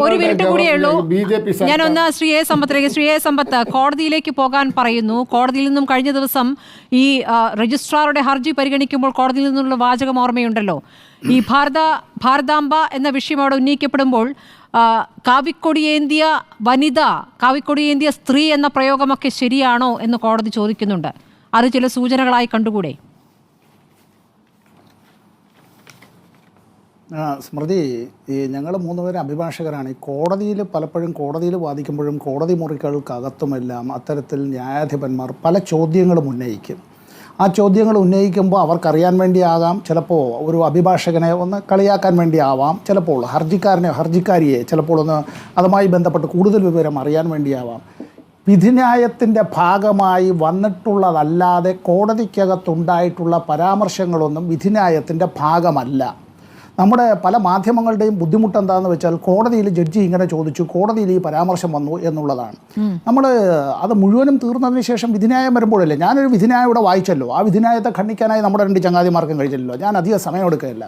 ഒരു മിനിറ്റ് കൂടിയേ ഉള്ളൂ. ഞാനൊന്ന് ശ്രീ എ സമ്പത്ത് കോടതിയിലേക്ക് പോകാൻ പറയുന്നു. കോടതിയിൽ നിന്നും കഴിഞ്ഞ ദിവസം ഈ രജിസ്ട്രാറുടെ ഹർജി പരിഗണിക്കുമ്പോൾ കോടതിയിൽ നിന്നുള്ള വാചകം ഓർമ്മയുണ്ടല്ലോ. ഈ ഭാരതാംബ എന്ന വിഷയം അവിടെ ഉന്നയിക്കപ്പെടുമ്പോൾ കാവിക്കൊടിയേന്തിയ വനിത, കാവിക്കൊടിയേന്തിയ സ്ത്രീ എന്ന പ്രയോഗമൊക്കെ ശരിയാണോ എന്ന് കോടതി ചോദിക്കുന്നുണ്ട്. അത് ചില സൂചനകളായി കണ്ടുകൂടെ? സ്മൃതി, ഈ ഞങ്ങൾ 3 പേര് അഭിഭാഷകരാണ്. ഈ കോടതിയിൽ പലപ്പോഴും കോടതിയിൽ വാദിക്കുമ്പോഴും കോടതി മുറികൾക്കകത്തുമെല്ലാം അത്തരത്തിൽ ന്യായാധിപന്മാർ പല ചോദ്യങ്ങളും ഉന്നയിക്കും. ആ ചോദ്യങ്ങൾ ഉന്നയിക്കുമ്പോൾ അവർക്കറിയാൻ വേണ്ടിയാകാം, ചിലപ്പോൾ ഒരു അഭിഭാഷകനെ ഒന്ന് കളിയാക്കാൻ വേണ്ടിയാവാം, ചിലപ്പോൾ ഹർജിക്കാരിയെ ചിലപ്പോൾ ഒന്ന് അതുമായി ബന്ധപ്പെട്ട് കൂടുതൽ വിവരം അറിയാൻ വേണ്ടിയാവാം. വിധിന്യായത്തിൻ്റെ ഭാഗമായി വന്നിട്ടുള്ളതല്ലാതെ കോടതിക്കകത്തുണ്ടായിട്ടുള്ള പരാമർശങ്ങളൊന്നും വിധിന്യായത്തിൻ്റെ ഭാഗമല്ല. നമ്മുടെ പല മാധ്യമങ്ങളുടെയും ബുദ്ധിമുട്ട് എന്താണെന്ന് വെച്ചാൽ കോടതിയിൽ ജഡ്ജി ഇങ്ങനെ ചോദിച്ചു, കോടതിയിൽ ഈ പരാമർശം വന്നു എന്നുള്ളതാണ്. നമ്മൾ അത് മുഴുവനും തീർന്നതിന് ശേഷം വിധിന്യായം വരുമ്പോഴല്ലേ, ഞാനൊരു വിധിന്യായം ഇവിടെ വായിച്ചല്ലോ, ആ വിധിന്യായത്തെ ഖണ്ഡിക്കാനായി നമ്മുടെ 2 ചങ്ങാതിമാർക്കും കഴിച്ചില്ലല്ലോ. ഞാൻ അധികം സമയം എടുക്കുകയില്ല.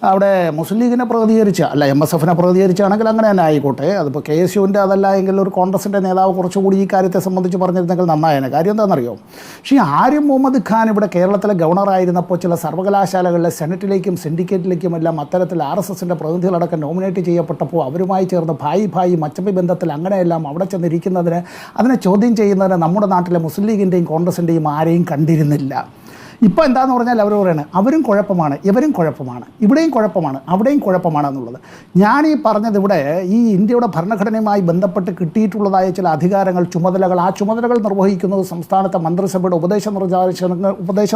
അവിടെ മുസ്ലിം ലീഗിനെ പ്രതികരിച്ച അല്ല MSFനെ പ്രതികരിച്ചാണെങ്കിൽ അങ്ങനെ തന്നെ ആയിക്കോട്ടെ. അതിപ്പോൾ KSUവിൻ്റെ അതല്ല എങ്കിൽ ഒരു കോൺഗ്രസിൻ്റെ നേതാവ് കുറച്ചുകൂടി ഈ കാര്യത്തെ സംബന്ധിച്ച് പറഞ്ഞിരുന്നെങ്കിൽ നന്നായേനെ. കാര്യം എന്താണെന്നറിയോ? പക്ഷേ ആരിഫ് മുഹമ്മദ് ഖാൻ ഇവിടെ കേരളത്തിലെ ഗവർണറായിരുന്നപ്പോൾ ചില സർവകലാശാലകളിലെ സെനറ്റിലേക്കും സിൻഡിക്കേറ്റിലേക്കും എല്ലാം അത്തരത്തിൽ RSSൻ്റെ പ്രതിനിധികളടക്കം നോമിനേറ്റ് ചെയ്യപ്പെട്ടപ്പോൾ അവരുമായി ചേർന്ന് ഭായി മച്ചമ്പി ബന്ധത്തിൽ അങ്ങനെയെല്ലാം അവിടെ ചെന്നിരിക്കുന്നതിന്, അതിനെ ചോദ്യം ചെയ്യുന്നതിന് നമ്മുടെ നാട്ടിലെ മുസ്ലിം ലീഗിൻ്റെയും കോൺഗ്രസിൻ്റെയും ആരെയും കണ്ടിരുന്നില്ല. ഇപ്പോൾ എന്താണെന്ന് പറഞ്ഞാൽ അവർ പറയുന്നത് അവരും കുഴപ്പമാണ്, ഇവരും കുഴപ്പമാണ്, ഇവിടെയും കുഴപ്പമാണ്, അവിടെയും കുഴപ്പമാണെന്നുള്ളത്. ഞാനീ പറഞ്ഞത് ഇവിടെ ഈ ഇന്ത്യയുടെ ഭരണഘടനയുമായി ബന്ധപ്പെട്ട് കിട്ടിയിട്ടുള്ളതായ ചില അധികാരങ്ങൾ, ചുമതലകൾ, ആ ചുമതലകൾ നിർവഹിക്കുന്നത് സംസ്ഥാനത്തെ മന്ത്രിസഭയുടെ ഉപദേശ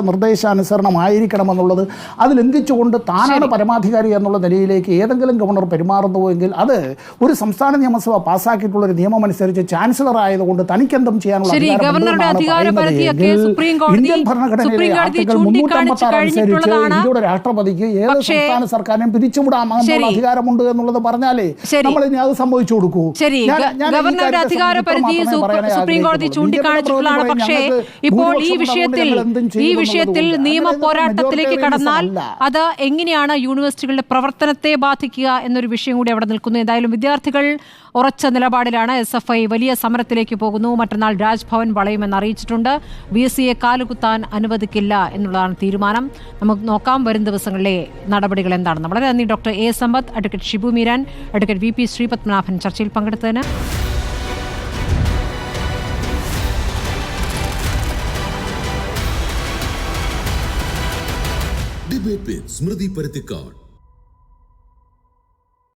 നിർദ്ദേശാനുസരണമായിരിക്കണമെന്നുള്ളത് അത് ലംഘിച്ചുകൊണ്ട് താനാണ് പരമാധികാരി എന്നുള്ള നിലയിലേക്ക് ഏതെങ്കിലും ഗവർണർ പെരുമാറുന്നുവെങ്കിൽ അത് ഒരു സംസ്ഥാന നിയമസഭ പാസ്സാക്കിയിട്ടുള്ളൊരു നിയമം അനുസരിച്ച് ചാൻസലർ ആയതുകൊണ്ട് തനിക്കെന്തും ചെയ്യാനുള്ള ഇന്ത്യൻ ഭരണഘടനയിലെ ഇന്ത്യയുടെ രാഷ്ട്രപതിക്ക് ഏത് സംസ്ഥാന സർക്കാരിനെയും പിരിച്ചുവിടാമെന്നുള്ള അധികാരമുണ്ട് എന്നുള്ളത് പറഞ്ഞാലേ നമ്മൾ ഇനി അത് സംഭവിച്ചു കൊടുക്കൂ. ഗവർണറുടെ അധികാരപരിധി സുപ്രീം കോടതി ചൂണ്ടിക്കാണിച്ചിട്ടുള്ളതാണ്. പക്ഷേ ഇപ്പോൾ ഈ വിഷയത്തിൽ നിയമ പോരാട്ടത്തിലേക്ക് കടന്നാൽ അത് എങ്ങനെയാണ് യൂണിവേഴ്സിറ്റികളുടെ പ്രവർത്തനത്തെ ബാധിക്കുക എന്നൊരു വിഷയം കൂടി അവിടെ നിൽക്കുന്നു. എന്തായാലും വിദ്യാർത്ഥികൾ ഉറച്ച നിലപാടിലാണ്. SFI വലിയ സമരത്തിലേക്ക് പോകുന്നു. മറ്റന്നാൾ രാജ്ഭവൻ വളയുമെന്ന് അറിയിച്ചിട്ടുണ്ട്. VSCയെ കാലുകുത്താൻ അനുവദിക്കില്ല എന്നുള്ളതാണ് തീരുമാനം. നമുക്ക് നോക്കാം വരും ദിവസങ്ങളിലെ നടപടികൾ എന്താണെന്ന്. വളരെ നന്ദി doctor A Sampath, advocate Shibu Meeran, advocate VP Sreepadmanabhan ചർച്ചയിൽ പങ്കെടുത്തതിന്. ഡിബേറ്റ് വിത്ത് സ്മൃതി പരുത്തിക്കാട്.